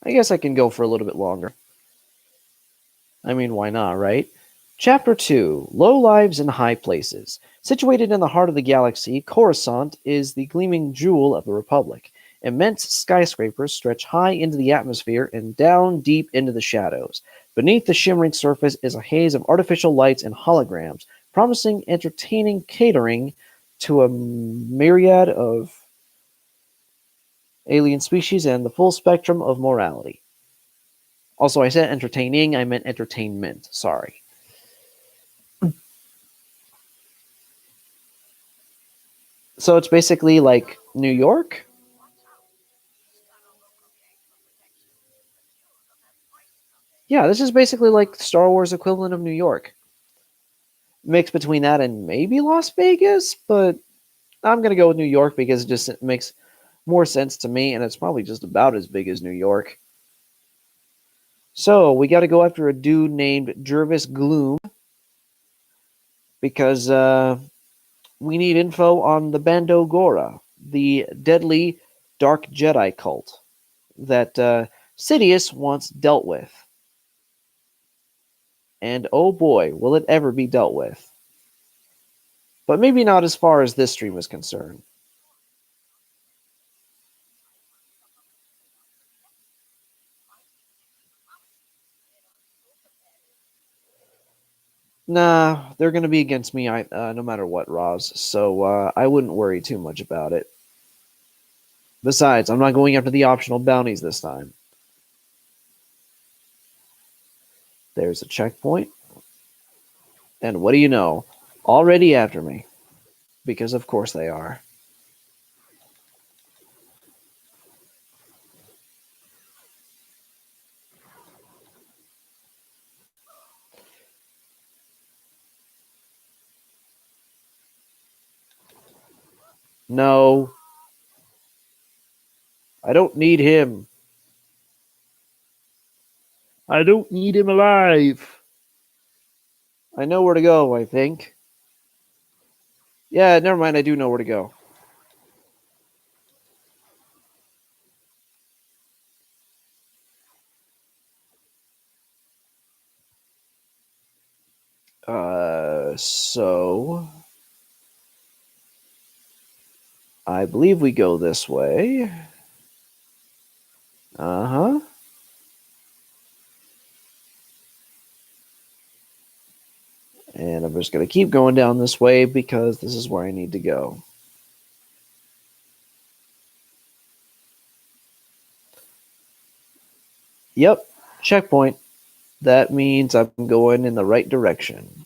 [SPEAKER 1] I guess I can go for a little bit longer. I mean, why not, right? Chapter 2 Low Lives in High Places. Situated in the heart of the galaxy, Coruscant is the gleaming jewel of the Republic. Immense skyscrapers stretch high into the atmosphere and down deep into the shadows. Beneath the shimmering surface is a haze of artificial lights and holograms, promising entertaining catering to a myriad of alien species and the full spectrum of morality. Also, I said entertaining, I meant entertainment. Sorry. So it's basically like New York?
[SPEAKER 2] Watch out. He's got a local gang for protection. A few of them have fights someday.
[SPEAKER 1] Yeah, this is basically like Star Wars equivalent of New York. Mix between that and maybe Las Vegas, but I'm going to go with New York because it just makes more sense to me, and it's probably just about as big as New York. So we got to go after a dude named Jervis Gloom because we need info on the Bando Gora, the deadly dark Jedi cult that Sidious once dealt with. And oh boy, will it ever be dealt with. But maybe not as far as this stream is concerned. Nah, they're going to be against me no matter what, Roz. So I wouldn't worry too much about it. Besides, I'm not going after the optional bounties this time. There's a checkpoint. And what do you know? Already after me. Because of course they are. No, I don't need him. I don't need him alive. I know where to go, I think. Yeah, never mind, I do know where to go. So I believe we go this way. Uh-huh. And I'm just going to keep going down this way because this is where I need to go. Yep, checkpoint. That means I'm going in the right direction.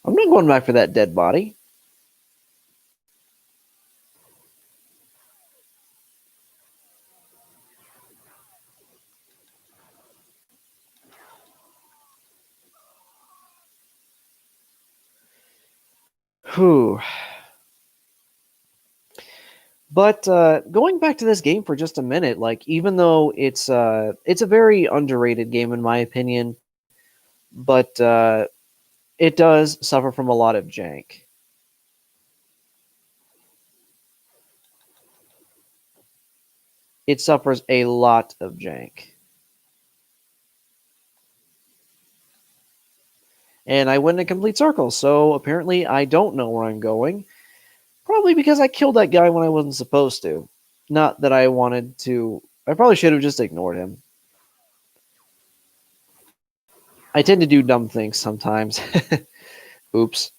[SPEAKER 1] I'm not going back for that dead body. Whew. But going back to this game for just a minute, like even though it's a very underrated game in my opinion, but it does suffer from a lot of jank. It suffers a lot of jank. And I went in a complete circle, so apparently I don't know where I'm going. Probably because I killed that guy when I wasn't supposed to. Not that I wanted to. I probably should have just ignored him. I tend to do dumb things sometimes. Oops.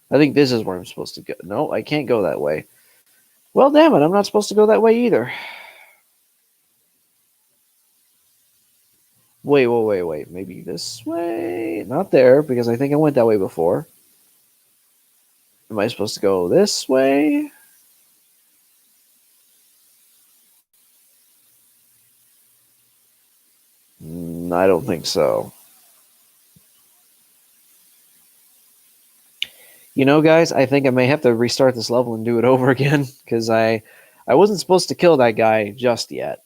[SPEAKER 1] I think this is where I'm supposed to go. No, I can't go that way. Well, damn it, I'm not supposed to go that way either. Wait. Maybe this way? Not there, because I think I went that way before. Am I supposed to go this way? I don't think so. You know, guys, I think I may have to restart this level and do it over again, because I wasn't supposed to kill that guy just yet.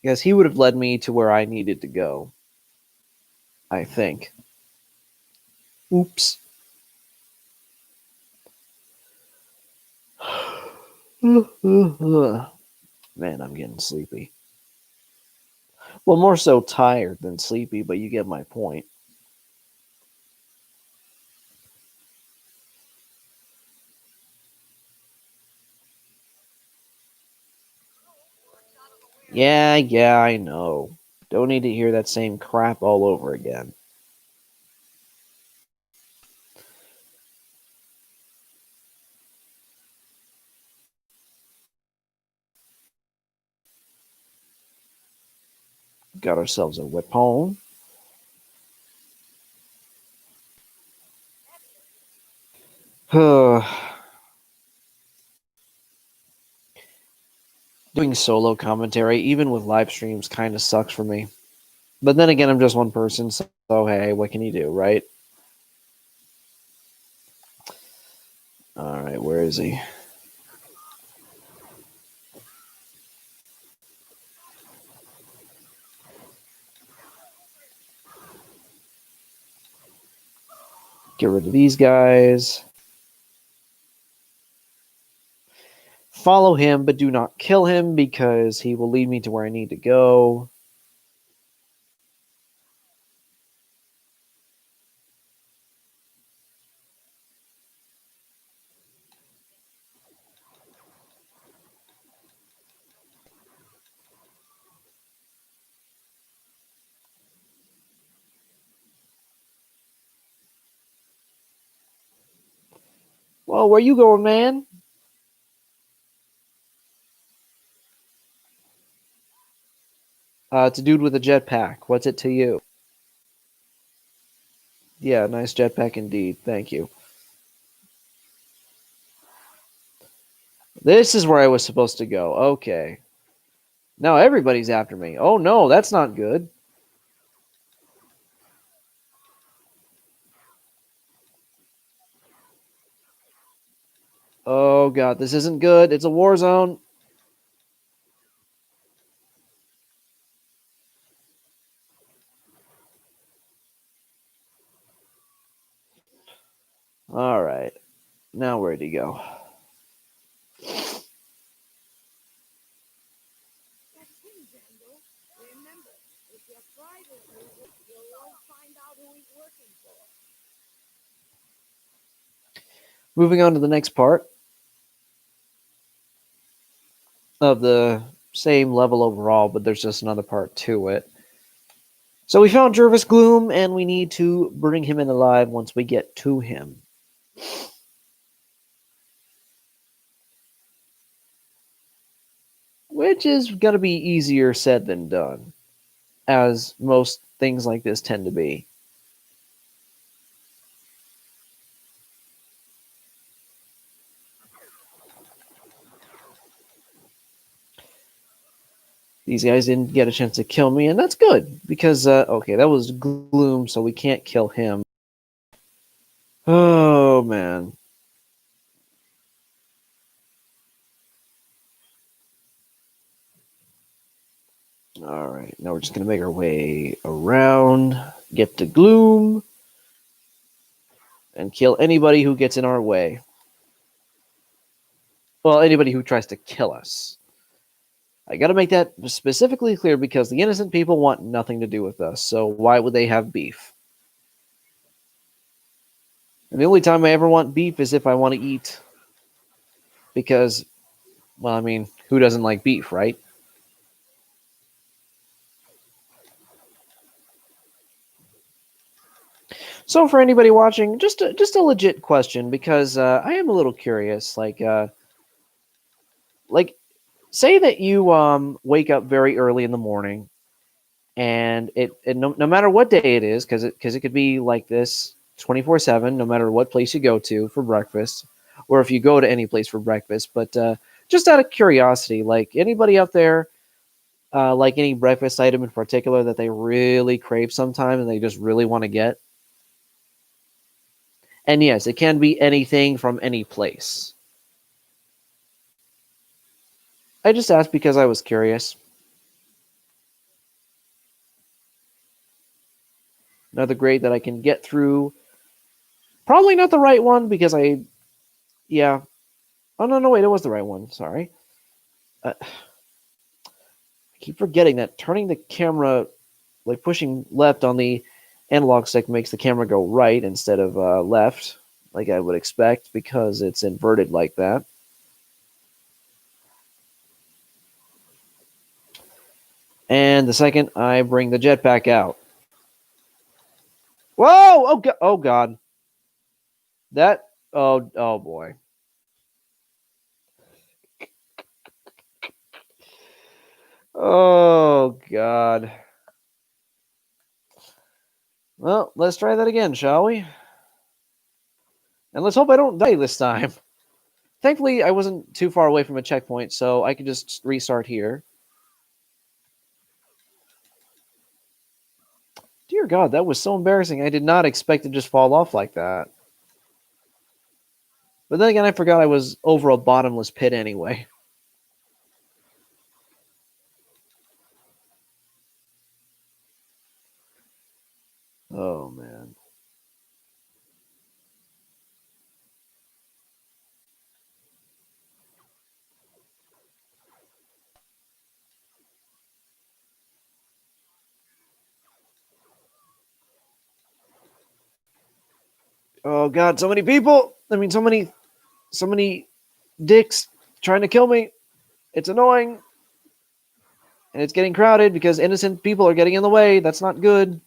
[SPEAKER 1] Because he would have led me to where I needed to go. I think. Oops. Man, I'm getting sleepy. Well, more so tired than sleepy, but you get my point. Yeah, I know. Don't need to hear that same crap all over again. Got ourselves a weapon. Doing solo commentary, even with live streams, kind of sucks for me. But then again, I'm just one person, so hey, what can you do, right? All right, where is he? Get rid of these guys. Follow him, but do not kill him because he will lead me to where I need to go. Well, where you going, man? It's a dude with a jetpack. What's it to you? Yeah, nice jetpack indeed. Thank you. This is where I was supposed to go. Okay. Now everybody's after me. Oh no, that's not good. Oh god, this isn't good. It's a war zone. All right. Now where'd he go?
[SPEAKER 2] That's him, Django. Remember, if your private loses, you'll all find out who he's working for.
[SPEAKER 1] Moving on to the next part of the same level overall, but there's just another part to it. So we found Jervis Gloom, and we need to bring him in alive once we get to him. Which is going to be easier said than done, as most things like this tend to be. These guys didn't get a chance to kill me, and that's good because okay, that was Gloom, so we can't kill him. Oh man. All right, now we're just gonna make our way around, get to Gloom, and kill anybody who gets in our way. Well, anybody who tries to kill us. I gotta make that specifically clear because the innocent people want nothing to do with us, so why would they have beef? And the only time I ever want beef is if I want to eat. Because, well, I mean, who doesn't like beef, right? So, for anybody watching, just a legit question because I am a little curious. Like, say that you wake up very early in the morning, and no matter what day it is, because it could be like this 24/7, no matter what place you go to for breakfast, or if you go to any place for breakfast. But just out of curiosity, like anybody out there, like any breakfast item in particular that they really crave sometime and they just really want to get. And yes, it can be anything from any place. I just asked because I was curious. Another grade that I can get through. Probably not the right one because yeah. Oh, no, wait, it was the right one. Sorry. I keep forgetting that turning the camera, like pushing left on the analog stick, makes the camera go right instead of left, like I would expect, because it's inverted like that. And the second I bring the jetpack out. Whoa! Oh god! Oh god! That. Oh boy! Oh god! Well, let's try that again, shall we? And let's hope I don't die this time. Thankfully, I wasn't too far away from a checkpoint, so I could just restart here. Dear God, that was so embarrassing. I did not expect to just fall off like that. But then again, I forgot I was over a bottomless pit anyway. Oh, man. Oh, God, so many people. I mean, so many dicks trying to kill me. It's annoying. And it's getting crowded because innocent people are getting in the way. That's not good.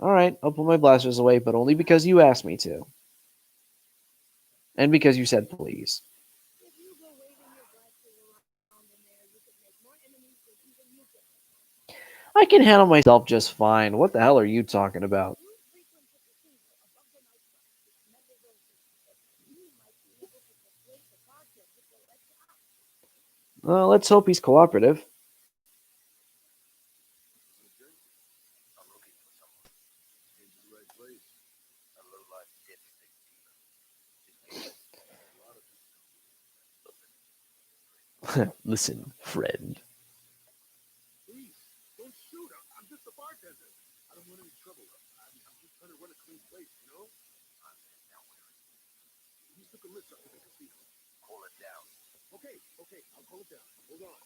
[SPEAKER 1] All right, I'll put my blasters away, but only because you asked me to. And because you said please.
[SPEAKER 2] If you go waving your blasters around in there, you could make more enemies than even you can.
[SPEAKER 1] I can handle myself just fine. What the hell are you talking about?
[SPEAKER 2] You frequent the casino above the nightclub, which members only. You might be able to persuade the bartender to let you out.
[SPEAKER 1] Well, let's hope he's cooperative.
[SPEAKER 3] I'm looking for someone. Came to the right place. A low-life dipstick dealer. A lot of
[SPEAKER 1] Listen, friend.
[SPEAKER 3] Please, don't shoot. I'm just a bartender. I don't want any trouble. I'm just trying to run a clean place, you know? Now where is he? He's took a list up at the casino. Call it down. Okay, I'll call it down. Hold on.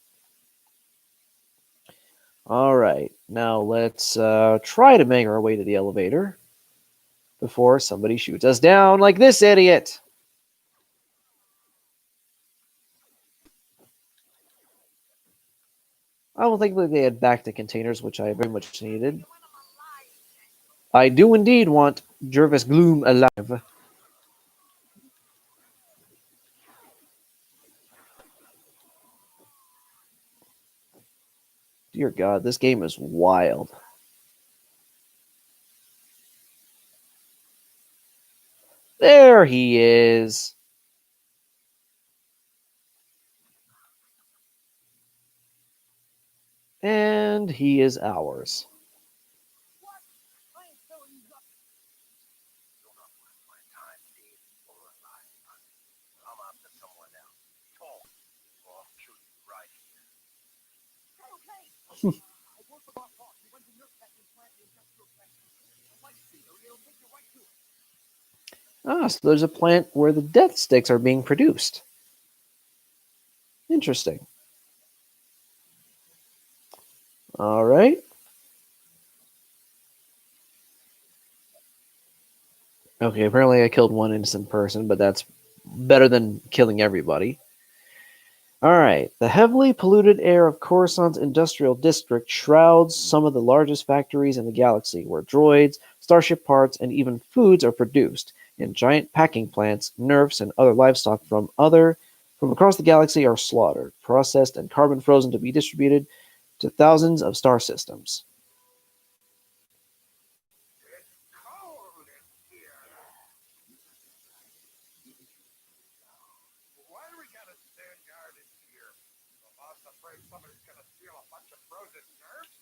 [SPEAKER 1] All right, now let's try to make our way to the elevator before somebody shoots us down like this idiot. I will thankfully they had back to containers, which I very much needed. I do indeed want Jervis Gloom alive. Dear God, this game is wild. There he is. And he is ours.
[SPEAKER 2] What? I ain't telling you nothing.
[SPEAKER 3] You're not worth my time, Dave, or alive. I'm after someone else. Talk, or I'll kill you right here.
[SPEAKER 2] Okay. I work with our boss. He runs a nurse packing plant in the industrial section. A white steamer. It'll take you right to it.
[SPEAKER 1] Ah, so there's a plant where the death sticks are being produced. Interesting. All right. Okay, apparently I killed one innocent person, but that's better than killing everybody. All right. The heavily polluted air of Coruscant's industrial district shrouds some of the largest factories in the galaxy, where droids, starship parts, and even foods are produced. In giant packing plants, nerfs and other livestock from across the galaxy are slaughtered, processed, and carbon frozen to be distributed to thousands of star systems.
[SPEAKER 3] It's cold in here. Why do we gotta stand guard in here? The boss afraid somebody's gonna steal a bunch of frozen nerves?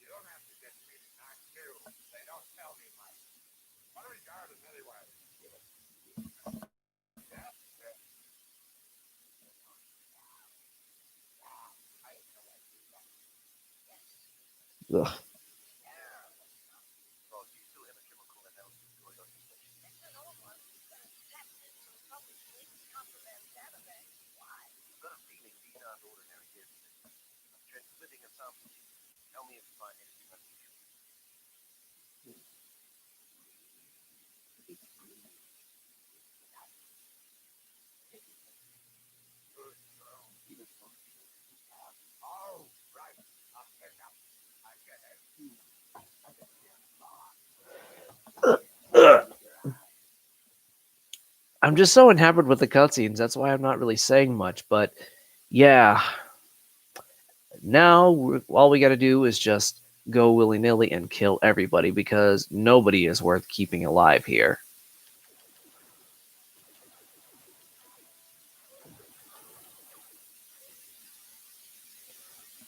[SPEAKER 3] You don't have to get me to knock too. They don't tell me much. What are we guarding anyway? Yeah, yeah. I know what you got.
[SPEAKER 1] Ugh.
[SPEAKER 3] Oh, do you still have a chemical analysis going on your station?
[SPEAKER 2] It's an old one. Tapped into the public police contraband database. Why?
[SPEAKER 3] I've got a feeling these aren't ordinary hits. I'm transmitting a sample to you. Tell me if you find anything unusual.
[SPEAKER 1] I'm just so enamored with the cutscenes. That's why I'm not really saying much. But yeah, now all we got to do is just go willy nilly and kill everybody because nobody is worth keeping alive here.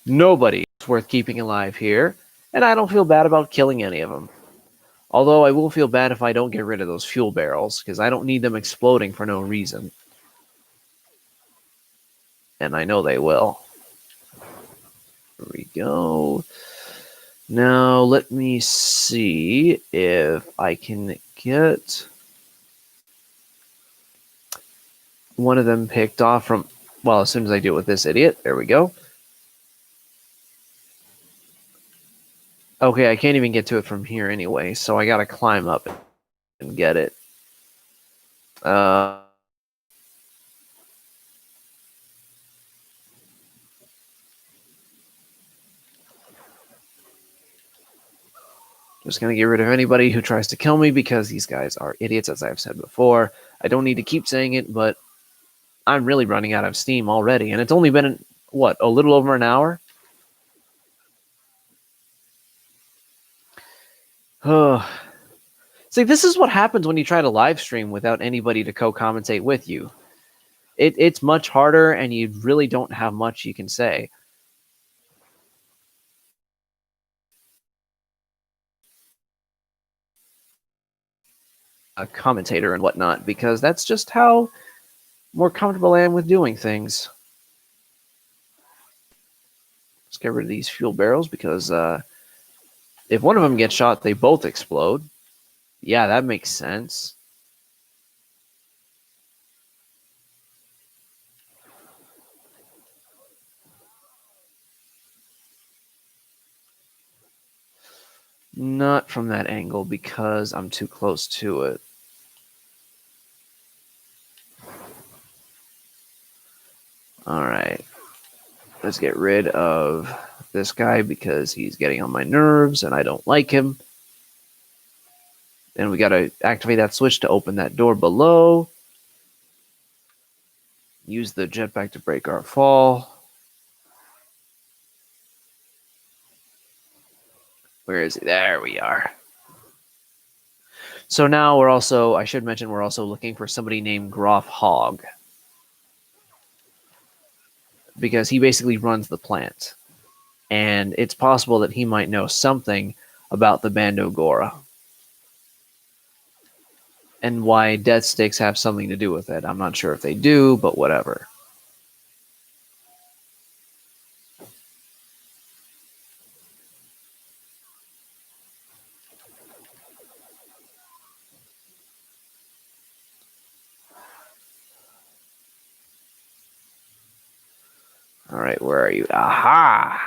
[SPEAKER 1] Nobody is worth keeping alive here, and I don't feel bad about killing any of them. Although I will feel bad if I don't get rid of those fuel barrels, because I don't need them exploding for no reason. And I know they will. There we go. Now, let me see if I can get one of them picked off from... Well, as soon as I do it with this idiot. There we go. Okay, I can't even get to it from here anyway, so I gotta climb up and get it. Just gonna get rid of anybody who tries to kill me because these guys are idiots, as I've said before. I don't need to keep saying it, but I'm really running out of steam already, and it's only been, what, a little over an hour? See, this is what happens when you try to live stream without anybody to co-commentate with you. It's much harder, and you really don't have much you can say. A commentator and whatnot, because that's just how more comfortable I am with doing things. Let's get rid of these fuel barrels, because if one of them gets shot, they both explode. Yeah, that makes sense. Not from that angle, because I'm too close to it. Alright. Let's get rid of this guy, because he's getting on my nerves, and I don't like him. And we gotta activate that switch to open that door below. Use the jetpack to break our fall. Where is he? There we are. So now we're also, I should mention, we're also looking for somebody named Groff Hogg. Because he basically runs the plant. And it's possible that he might know something about the Bandogora. And why death sticks have something to do with it. I'm not sure if they do, but whatever. Alright, where are you? Aha!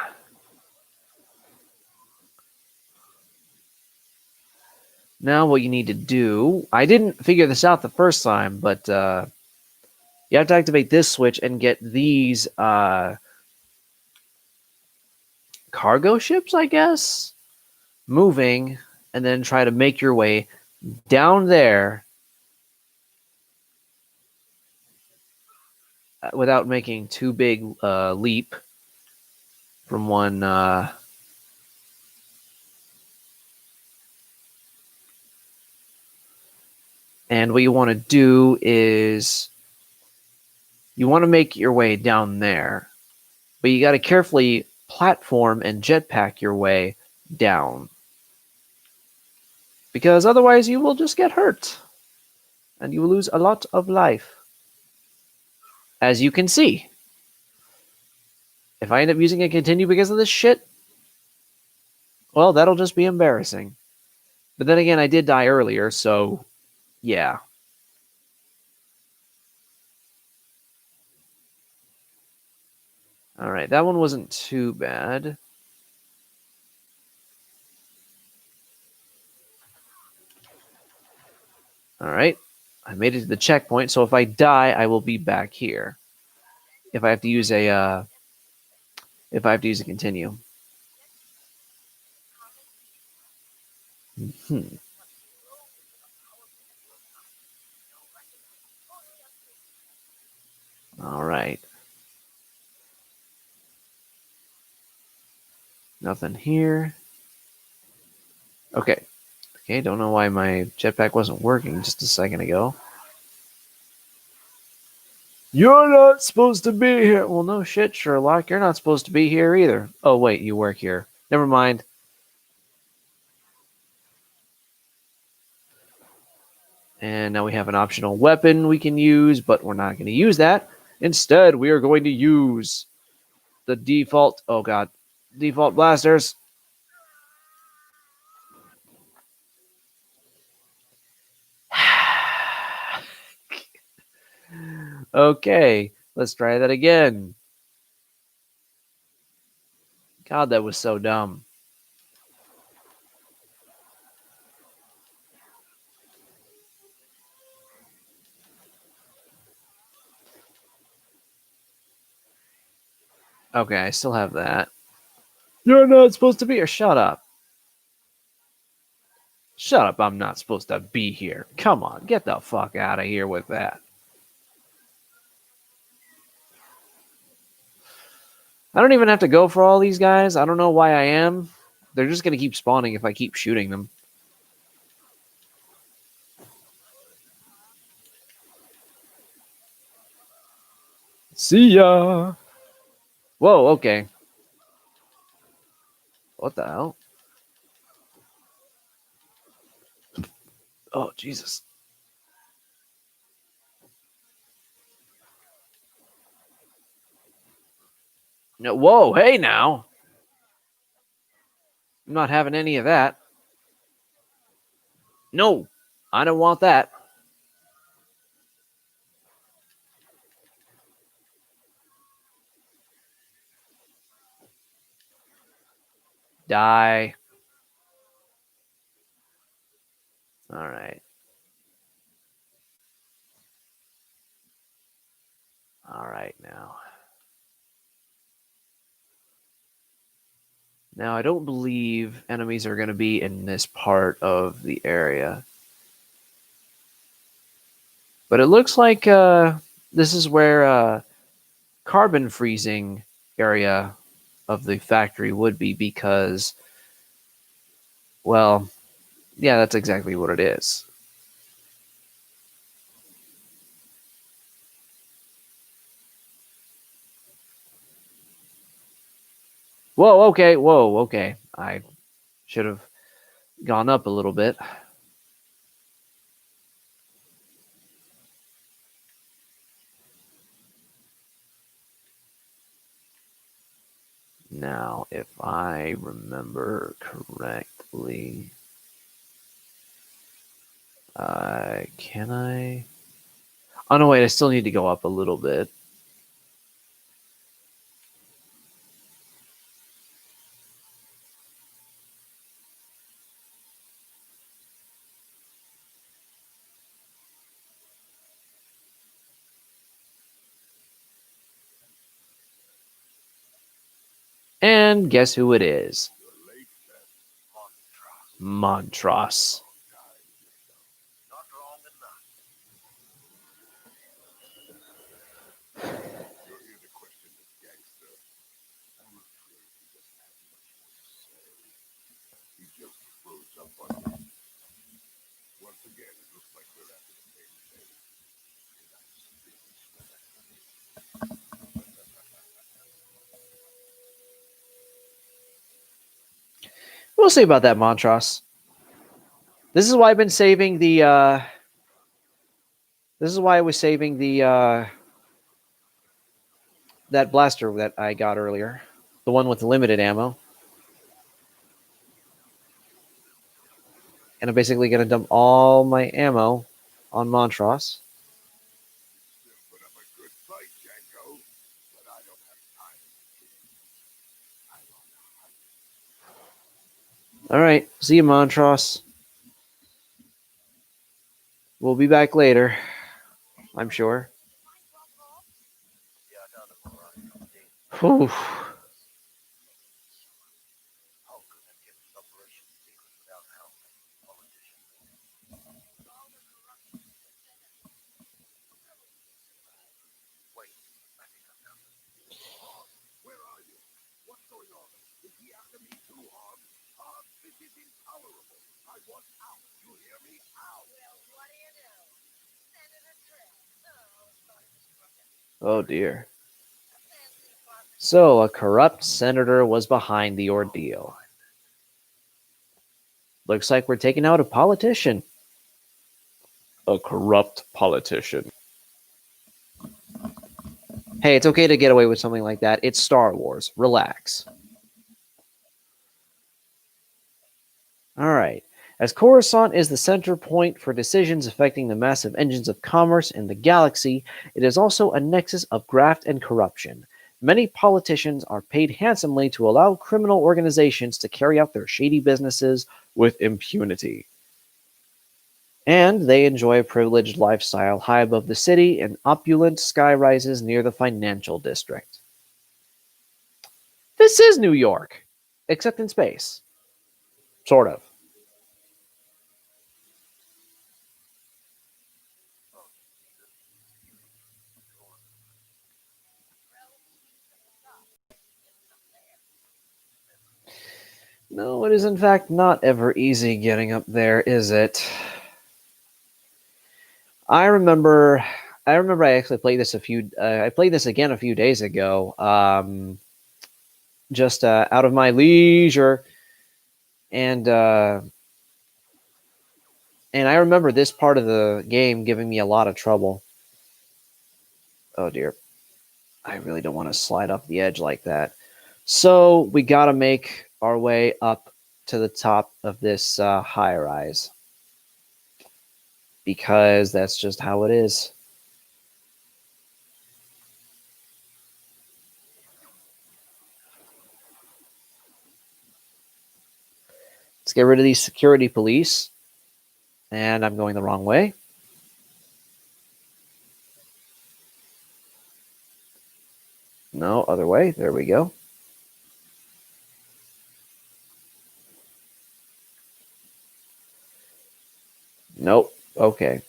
[SPEAKER 1] Now what you need to do... I didn't figure this out the first time, but you have to activate this switch and get these cargo ships, I guess, moving, and then try to make your way down there without making too big leap from one... And what you want to do is you want to make your way down there, but you got to carefully platform and jetpack your way down, because otherwise you will just get hurt and you will lose a lot of life. As you can see, if I end up using a continue because of this shit, well, that'll just be embarrassing. But then again, I did die earlier, so yeah. Alright, that one wasn't too bad. Alright, I made it to the checkpoint, so if I die, I will be back here. If I have to use a continue. Nothing here. Okay. Okay, don't know why my jetpack wasn't working just a second ago. You're not supposed to be here. Well, no shit, Sherlock. You're not supposed to be here either. Oh, wait, you work here. Never mind. And now we have an optional weapon we can use, but we're not going to use that. Instead, we are going to use the default. Oh, God. Default blasters. Okay, let's try that again. God, that was so dumb. Okay, I still have that. You're not supposed to be here. Shut up. Shut up. I'm not supposed to be here. Come on, get the fuck out of here with that. I don't even have to go for all these guys. I don't know why I am. They're just going to keep spawning if I keep shooting them. See ya. Whoa, okay. What the hell? Oh, Jesus. No, whoa, hey now. I'm not having any of that. No, I don't want that. Die. All right. All right now. Now, I don't believe enemies are going to be in this part of the area. But it looks like this is where carbon freezing area of the factory would be because, well, yeah, that's exactly what it is. Whoa, okay. I should have gone up a little bit. Now, if I remember correctly, can I? Oh no, wait! I still need to go up a little bit. And guess who it is?
[SPEAKER 3] You're late, then.
[SPEAKER 1] Montross.
[SPEAKER 3] Not long enough. You're here to question this gangster. I'm afraid he doesn't have much more to say. He just froze up on me. Once again, it looks like we're after the same thing. And I still smell that honey.
[SPEAKER 1] We'll see about that, Montross. This is why I've been saving the. This is why I was saving the that blaster that I got earlier, the one with the limited ammo. And I'm basically going to dump all my ammo on Montross.
[SPEAKER 3] Still put up a good fight, Django. But I don't have time. I'm on the hunt.
[SPEAKER 1] All right, see you, Montross. We'll be back later, I'm sure.
[SPEAKER 3] Yeah, I got him all right.
[SPEAKER 1] Whew.
[SPEAKER 3] How could I get this operation secret without help? Politician. Wait, I think I found him. Where are you? What's going on? Is he after me? want out. You hear me? Out.
[SPEAKER 2] Well, what do you know? Senator Trent. Oh, sorry, Mr. Crooked.
[SPEAKER 1] Oh dear.
[SPEAKER 2] A fancy partnership.
[SPEAKER 1] So, a corrupt senator was behind the ordeal. Looks like we're taking out a politician. A corrupt politician. Hey, it's okay to get away with something like that. It's Star Wars. Relax. Alright. As Coruscant is the center point for decisions affecting the massive engines of commerce in the galaxy, it is also a nexus of graft and corruption. Many politicians are paid handsomely to allow criminal organizations to carry out their shady businesses with impunity. And they enjoy a privileged lifestyle high above the city in opulent sky rises near the financial district. This is New York, except in space. Sort of. No, it is in fact not ever easy getting up there, is it? I remember I actually played this I played this again a few days ago. Just out of my leisure, and and I remember this part of the game giving me a lot of trouble. Oh dear. I really don't want to slide off the edge like that. So we got to make our way up to the top of this high rise because that's just how it is. Let's get rid of these security police. And I'm going the wrong way. No, other way. There we go. Nope. Okay.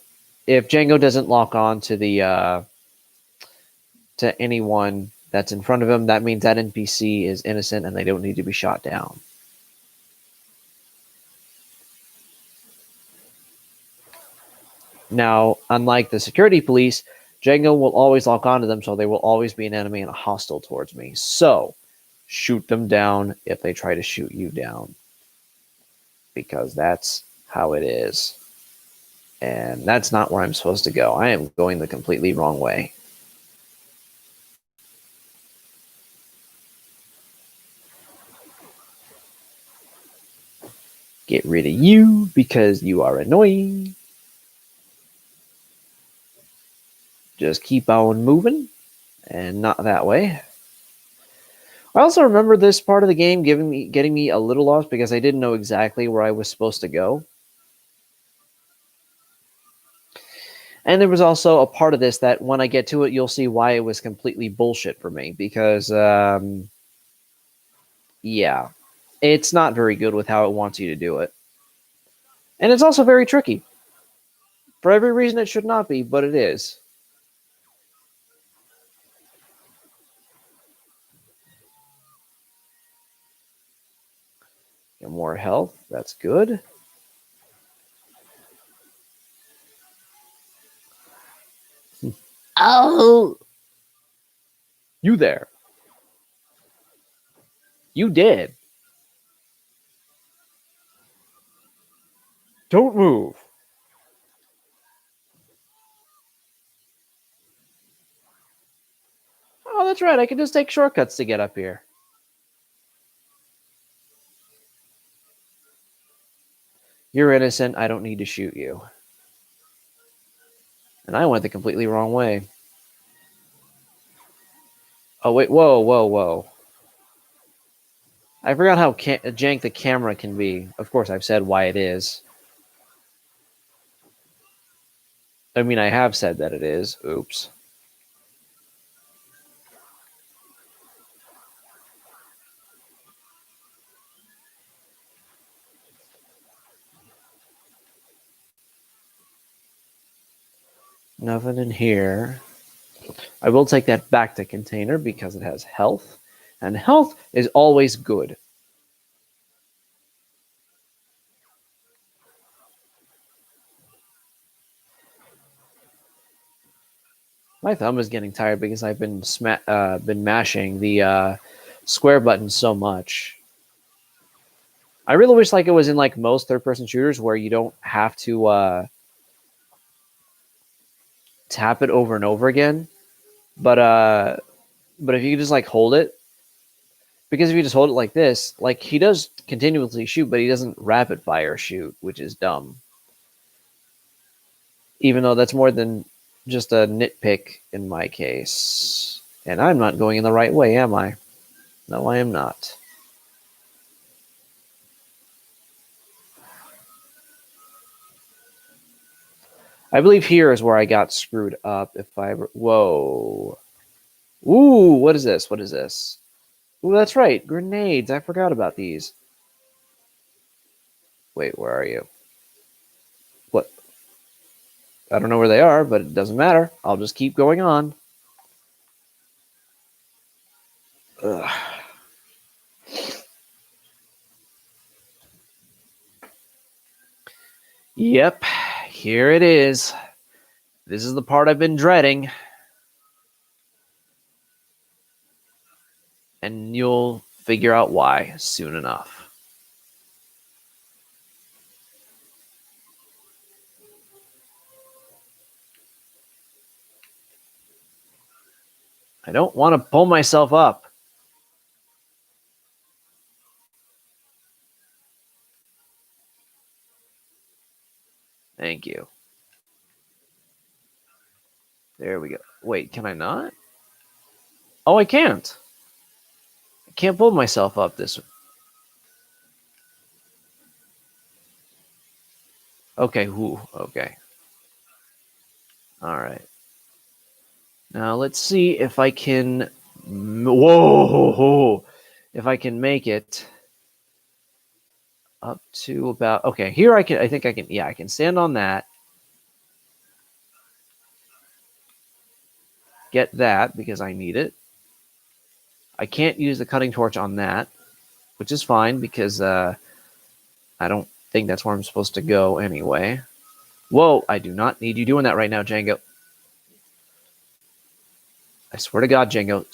[SPEAKER 1] If Django doesn't lock on to the to anyone that's in front of him, that means that NPC is innocent and they don't need to be shot down. Now, unlike the security police, Django will always lock onto them, so they will always be an enemy and hostile towards me. So, shoot them down if they try to shoot you down. Because that's how it is. And that's not where I'm supposed to go. I am going the completely wrong way. Get rid of you because you are annoying. Just keep on moving and not that way. I also remember this part of the game getting me a little lost because I didn't know exactly where I was supposed to go. And there was also a part of this that when I get to it, you'll see why it was completely bullshit for me because, yeah, it's not very good with how it wants you to do it. And it's also very tricky. For every reason it should not be, but it is. Get more health. That's good. Oh! You there. You did. Don't move. Oh, that's right. I can just take shortcuts to get up here. You're innocent. I don't need to shoot you. And I went the completely wrong way. Oh, wait. Whoa, whoa, whoa. I forgot how jank the camera can be. Of course, I've said why it is. I mean, I have said that it is. Oops. Nothing in here. I will take that back to container because it has health. And health is always good. My thumb is getting tired because I've been mashing the square button so much. I really wish like it was in like most third-person shooters where you don't have to tap it over and over again. But if you just like hold it, because if you just hold it like this, like he does continuously shoot, but he doesn't rapid fire shoot, which is dumb. Even though that's more than just a nitpick in my case. And I'm not going in the right way, am I? No, I am not. I believe here is where I got screwed up. If I whoa, ooh, what is this? What is this? Ooh, that's right, grenades. I forgot about these. Wait, where are you? What? I don't know where they are, but it doesn't matter. I'll just keep going on. Ugh. Yep, here it is. This is the part I've been dreading. And you'll figure out why soon enough. I don't want to pull myself up. Thank you. There we go. Wait, can I not? Oh, I can't. I can't pull myself up this way. Okay, whoo, okay. All right. Now let's see if I can. Whoa! If I can make it up to about. Okay, here I can. I think I can. Yeah, I can stand on that. Get that because I need it. I can't use the cutting torch on that, which is fine because I don't think that's where I'm supposed to go anyway. Whoa! I do not need you doing that right now, Django. I swear to God, Django.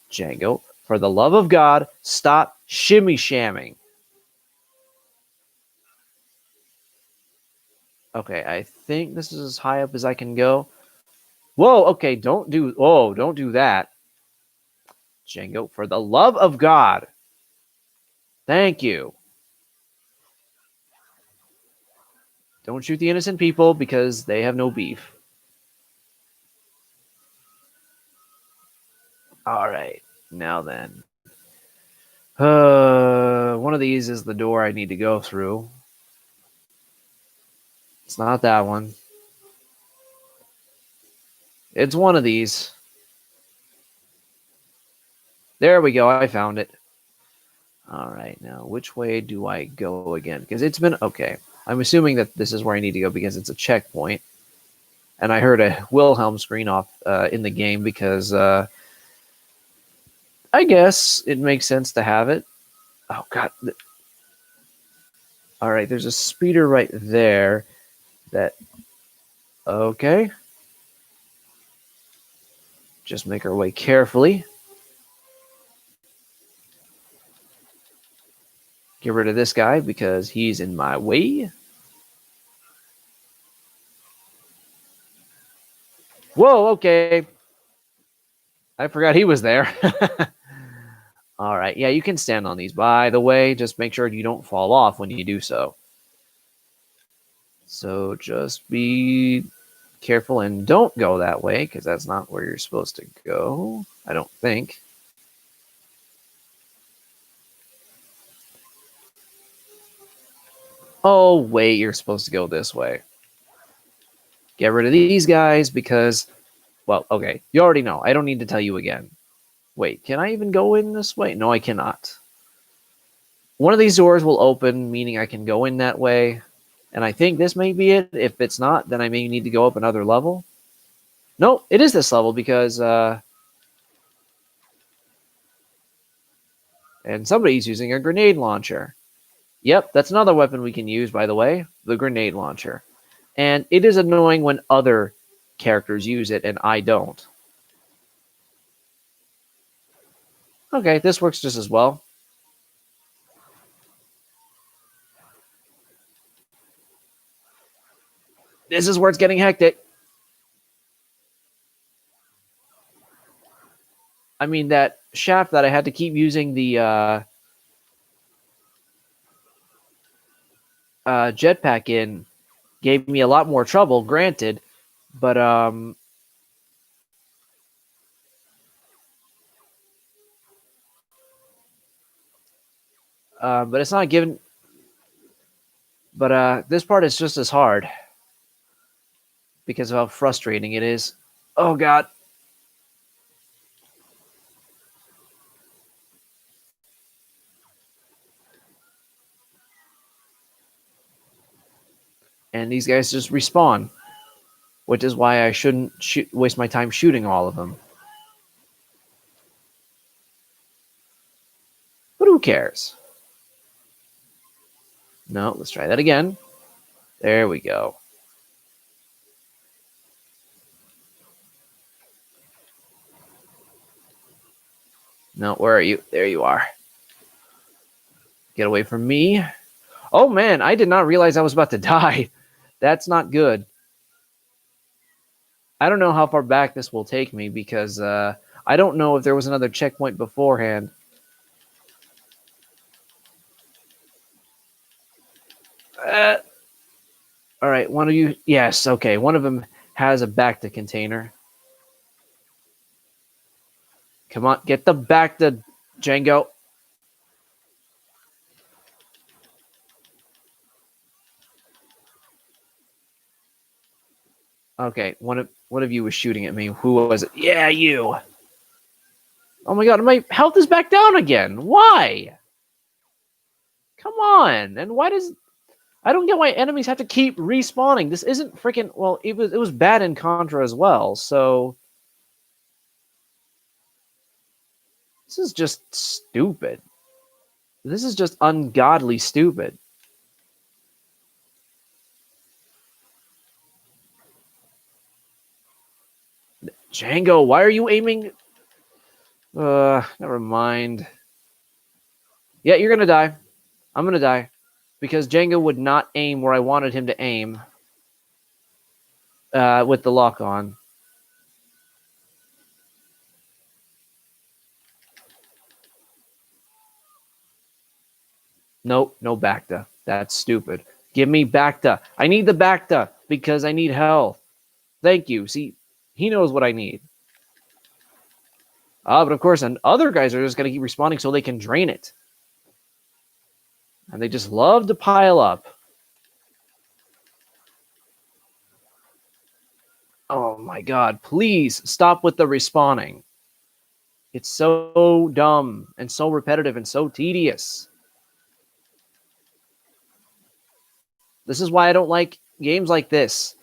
[SPEAKER 1] Django, for the love of God, stop shimmy shamming. Okay, I think this is as high up as I can go. Whoa, okay, don't do that. Django, for the love of God. Thank you. Don't shoot the innocent people because they have no beef. All right, now then. One of these is the door I need to go through. It's not that one. It's one of these. There we go. I found it. All right, now which way do I go again? Because it's been okay. I'm assuming that this is where I need to go because it's a checkpoint. And I heard a Wilhelm screen off in the game because I guess it makes sense to have it. Oh, God. All right, there's a speeder right there that... Okay. Just make our way carefully. Get rid of this guy because he's in my way. Whoa, okay. I forgot he was there. All right, yeah, you can stand on these. By the way, just make sure you don't fall off when you do so. So just be careful and don't go that way because that's not where you're supposed to go. I don't think. Oh, wait, you're supposed to go this way. Get rid of these guys because, well, okay, you already know. I don't need to tell you again. Wait, can I even go in this way? No, I cannot. One of these doors will open, meaning I can go in that way. And I think this may be it. If it's not, then I may need to go up another level. No, it is this level because... and somebody's using a grenade launcher. Yep, that's another weapon we can use, by the way. The grenade launcher. And it is annoying when other characters use it and I don't. Okay, this works just as well. This is where it's getting hectic. I mean, that shaft that I had to keep using the jetpack in gave me a lot more trouble, granted, but but it's not given. But this part is just as hard because of how frustrating it is. Oh god. And these guys just respawn, which is why I shouldn't waste my time shooting all of them. But who cares? No, let's try that again. There we go. No, where are you? There you are. Get away from me. Oh man, I did not realize I was about to die. That's not good. I don't know how far back this will take me because I don't know if there was another checkpoint beforehand. All right, one of you. Yes, okay. One of them has a Bacta container. Come on, get the Bacta, Django. Okay, one of you was shooting at me. Who was it? Yeah, you. Oh my god, my health is back down again. Why? Come on. And why does I don't get why enemies have to keep respawning. This isn't freaking well, it was bad in Contra as well. So this is just stupid. This is just ungodly stupid. Django, why are you aiming? Never mind. Yeah, you're gonna die. I'm gonna die. Because Django would not aim where I wanted him to aim. With the lock on. Nope, no Bacta. That's stupid. Give me Bacta. I need the Bacta because I need health. Thank you. See, he knows what I need. But of course, and other guys are just going to keep respawning so they can drain it. And they just love to pile up. Oh my god, please stop with the respawning. It's so dumb and so repetitive and so tedious. This is why I don't like games like this.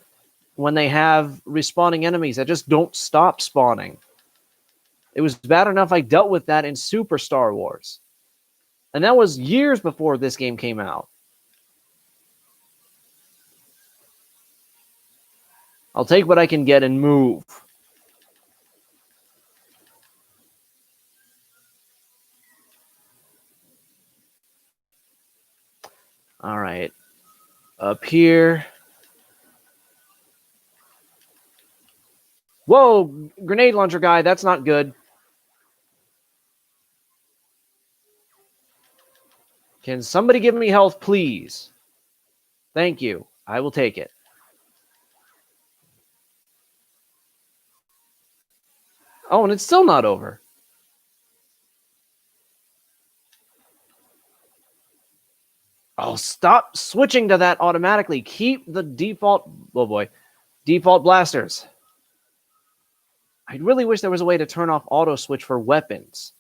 [SPEAKER 1] When they have respawning enemies that just don't stop spawning. It was bad enough I dealt with that in Super Star Wars. And that was years before this game came out. I'll take what I can get and move. All right. Up here. Whoa, grenade launcher guy, that's not good. Can somebody give me health, please? Thank you. I will take it. Oh, and it's still not over. Oh, stop switching to that automatically. Keep the default, oh boy, default blasters. I really wish there was a way to turn off auto switch for weapons.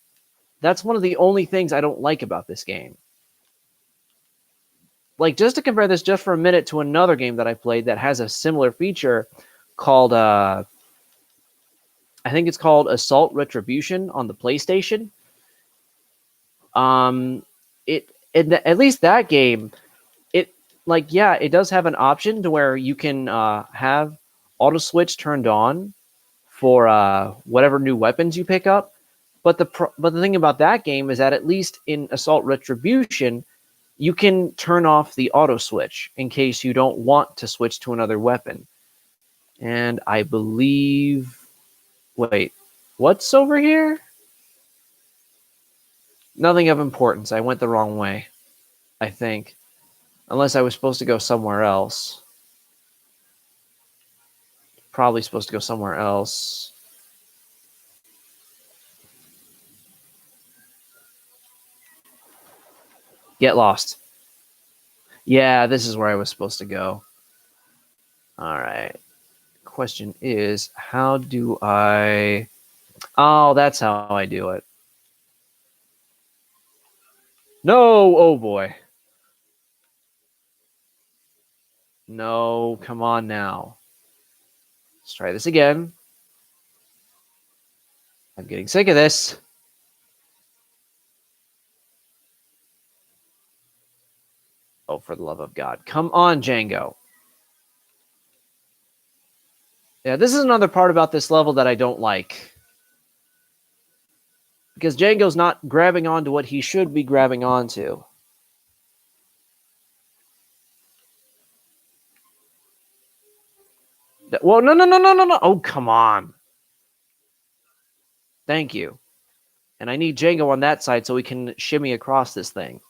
[SPEAKER 1] That's one of the only things I don't like about this game. Like, just to compare this just for a minute to another game that I played that has a similar feature called, I think it's called Assault Retribution on the PlayStation. At least that game, it does have an option to where you can have auto switch turned on for whatever new weapons you pick up. But the thing about that game is that at least in Assault Retribution, you can turn off the auto switch in case you don't want to switch to another weapon. And I believe, wait, what's over here? Nothing of importance. I went the wrong way, I think. Unless I was supposed to go somewhere else. Probably supposed to go somewhere else. Get lost. Yeah, this is where I was supposed to go. All right. Question is, how do I... Oh, that's how I do it. No! Oh, boy. No, come on now. Let's try this again. I'm getting sick of this. Oh, for the love of God. Come on, Django. Yeah, this is another part about this level that I don't like. Because Django's not grabbing onto what he should be grabbing onto. Well, no. Oh, come on. Thank you. And I need Django on that side so we can shimmy across this thing.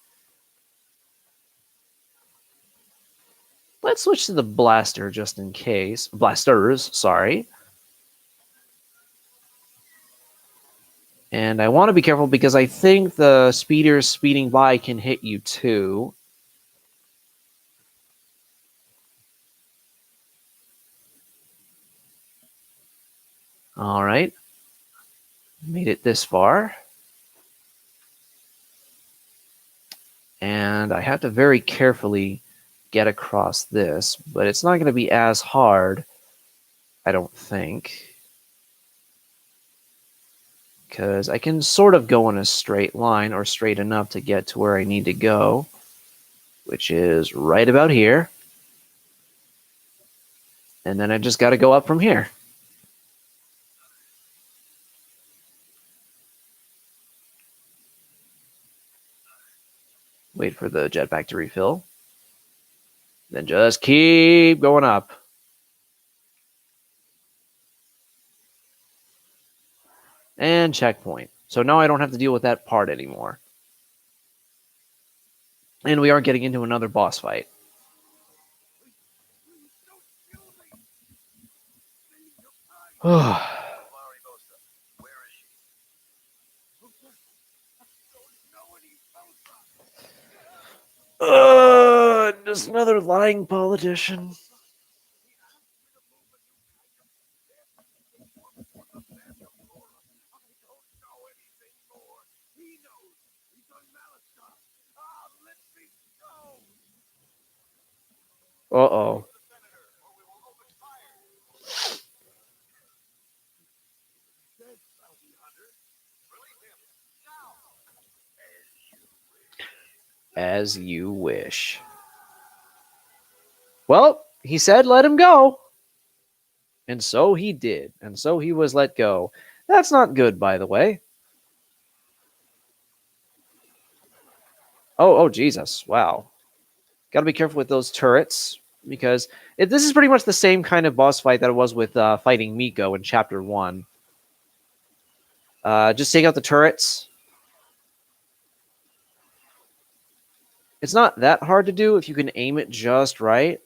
[SPEAKER 1] Let's switch to the blaster just in case. Blasters, sorry. And I want to be careful because I think the speeders speeding by can hit you too. All right. Made it this far. And I have to very carefully get across this, but it's not going to be as hard, I don't think. Because I can sort of go in a straight line, or straight enough to get to where I need to go, which is right about here. And then I just got to go up from here. Wait for the jetpack to refill. Then just keep going up. And checkpoint. So now I don't have to deal with that part anymore. And we are getting into another boss fight. Just another lying politician. Uh-oh. As you wish. Well, he said let him go. And so he did. And so he was let go. That's not good, by the way. Oh, Jesus. Wow. Got to be careful with those turrets, because this is pretty much the same kind of boss fight that it was with fighting Miko in Chapter 1. Just take out the turrets. It's not that hard to do if you can aim it just right.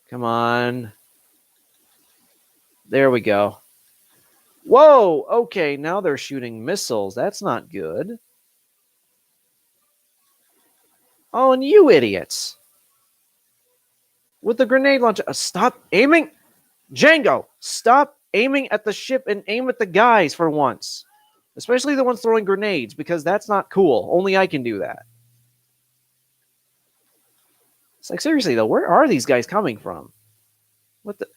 [SPEAKER 1] Come on. There we go. Whoa! Okay, now they're shooting missiles. That's not good. Oh, and you idiots. With the grenade launcher. Stop aiming! Django, stop aiming at the ship and aim at the guys for once. Especially the ones throwing grenades, because that's not cool. Only I can do that. It's like, seriously, though, where are these guys coming from? What the...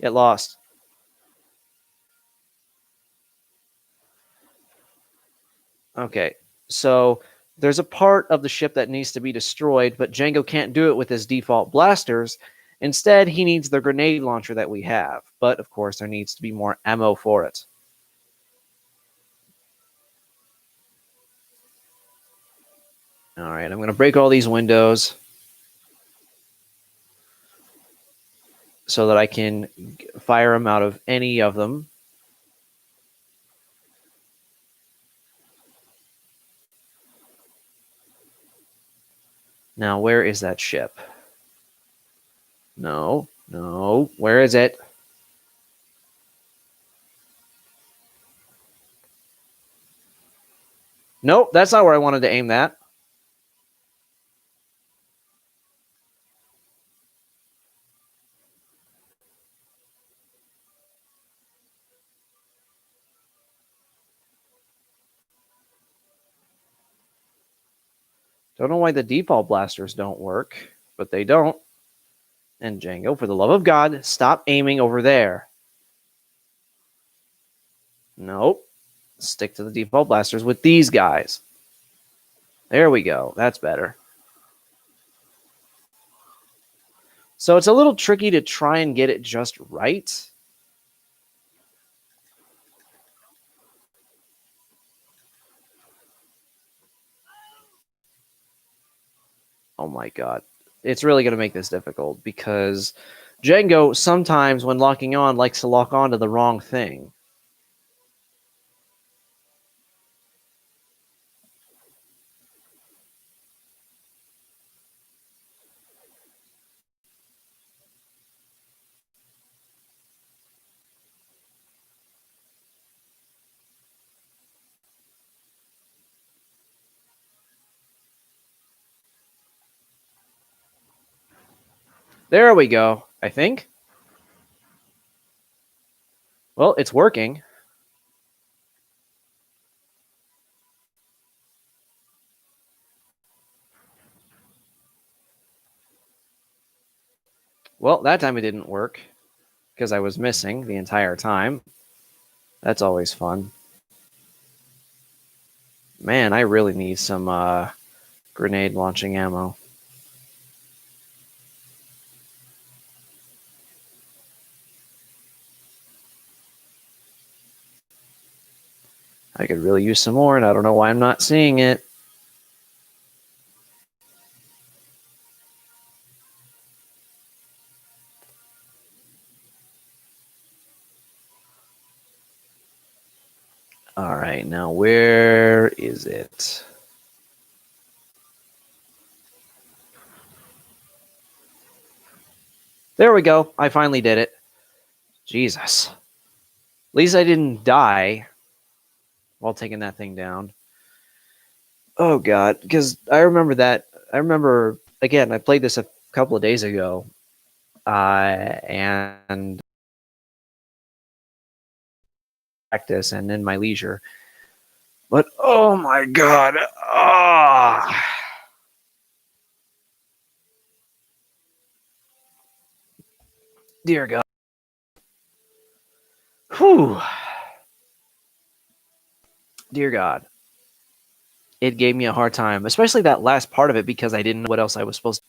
[SPEAKER 1] Get lost. Okay, so There's a part of the ship that needs to be destroyed, but Django can't do it with his default blasters. Instead, he needs the grenade launcher that we have. But, of course, there needs to be more ammo for it. All right, I'm going to break all these windows so that I can fire them out of any of them. Now, where is that ship? No, no. Where is it? Nope, that's not where I wanted to aim that. Don't know why the default blasters don't work, but they don't. And Django, for the love of God, stop aiming over there. Nope. Stick to the default blasters with these guys. There we go. That's better. So it's a little tricky to try and get it just right. Oh my god. It's really going to make this difficult because Django sometimes, when locking on, likes to lock on to the wrong thing. There we go, I think. Well, it's working. Well, that time it didn't work because I was missing the entire time. That's always fun. Man, I really need some grenade launching ammo. I could really use some more, and I don't know why I'm not seeing it. All right, now where is it? There we go. I finally did it. Jesus. At least I didn't die while taking that thing down. Oh god, because I remember that. I remember again. I played this a couple of days ago, and practice and in my leisure. But oh my god, dear God, whew, dear God, it gave me a hard time, especially that last part of it because I didn't know what else I was supposed to.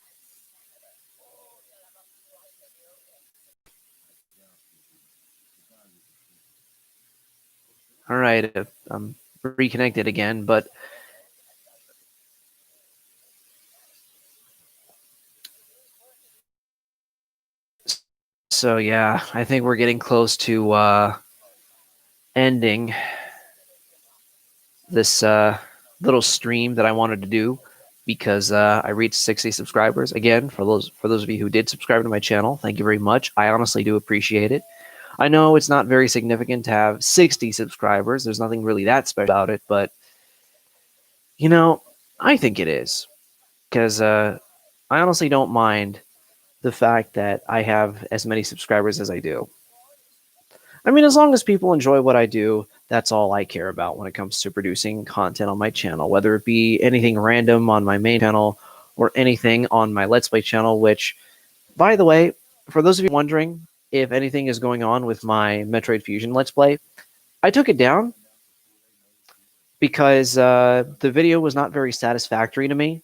[SPEAKER 1] All right, I'm reconnected again, but so yeah, I think we're getting close to ending this little stream that I wanted to do because I reached 60 subscribers. Again, for those of you who did subscribe to my channel, thank you very much. I honestly do appreciate it. I know it's not very significant to have 60 subscribers. There's nothing really that special about it, but you know, I think it is because I honestly don't mind the fact that I have as many subscribers as I do. I mean, as long as people enjoy what I do, that's all I care about when it comes to producing content on my channel, whether it be anything random on my main channel or anything on my Let's Play channel, which, by the way, for those of you wondering if anything is going on with my Metroid Fusion Let's Play, I took it down because the video was not very satisfactory to me,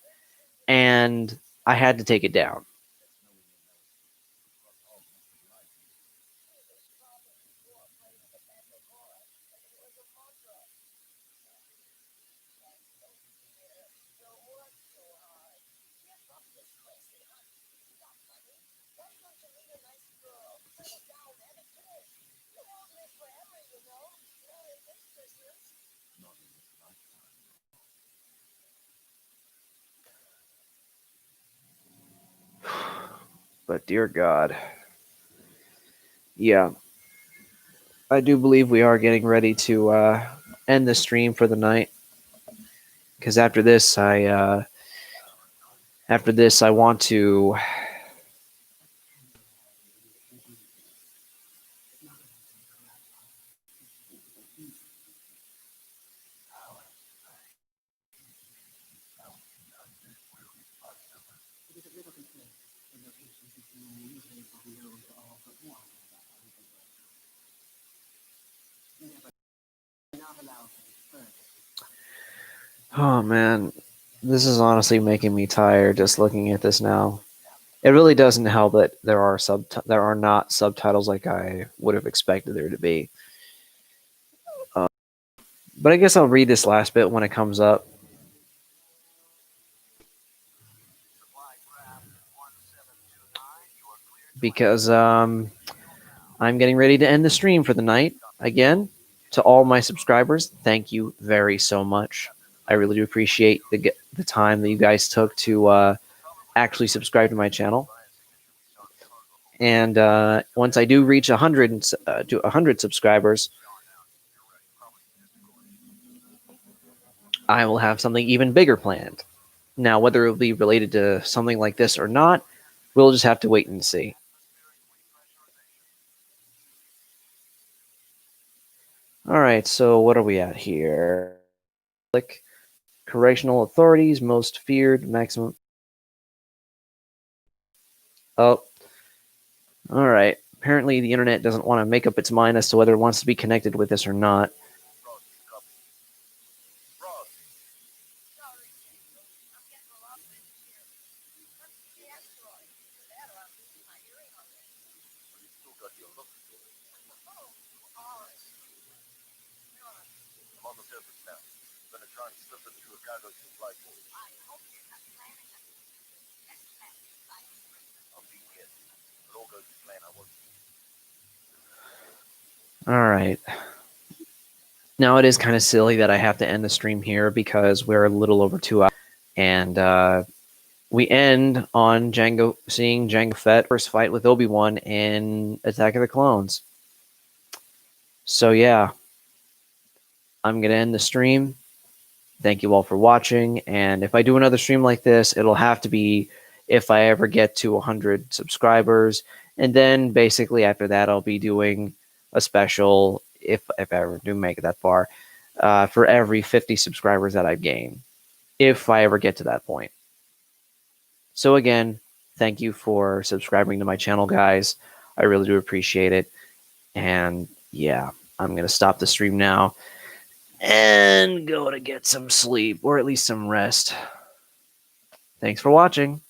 [SPEAKER 1] and I had to take it down. But dear God, yeah, I do believe we are getting ready to end the stream for the night. Because after this I want to. Oh man, this is honestly making me tired just looking at this now. It really doesn't help that there are not subtitles like I would have expected there to be. Uh, but I guess I'll read this last bit when it comes up because I'm getting ready to end the stream for the night. Again, to all my subscribers, thank you very so much. I really do appreciate the time that you guys took to actually subscribe to my channel. And once I do reach 100 subscribers, I will have something even bigger planned. Now, whether it will be related to something like this or not, we'll just have to wait and see. All right, so what are we at here? Click correctional authorities, most feared, maximum. Oh, all right. Apparently, the internet doesn't want to make up its mind as to whether it wants to be connected with this or not.
[SPEAKER 3] I'm on the surface now. I'm gonna try and slip into a cargo supply port. I'll be here. If it all goes to plan, I won't.
[SPEAKER 1] All right. Now it is kind of silly that I have to end the stream here because we're a little over 2 hours, and we end on seeing Jango Fett first fight with Obi-Wan in Attack of the Clones. So yeah, I'm gonna end the stream. Thank you all for watching, and if I do another stream like this, it'll have to be if I ever get to 100 subscribers, and then basically after that, I'll be doing a special if I ever do make it that far for every 50 subscribers that I've gained, if I ever get to that point. So again, thank you for subscribing to my channel, guys. I really do appreciate it. And yeah, I'm going to stop the stream now and go to get some sleep, or at least some rest. Thanks for watching.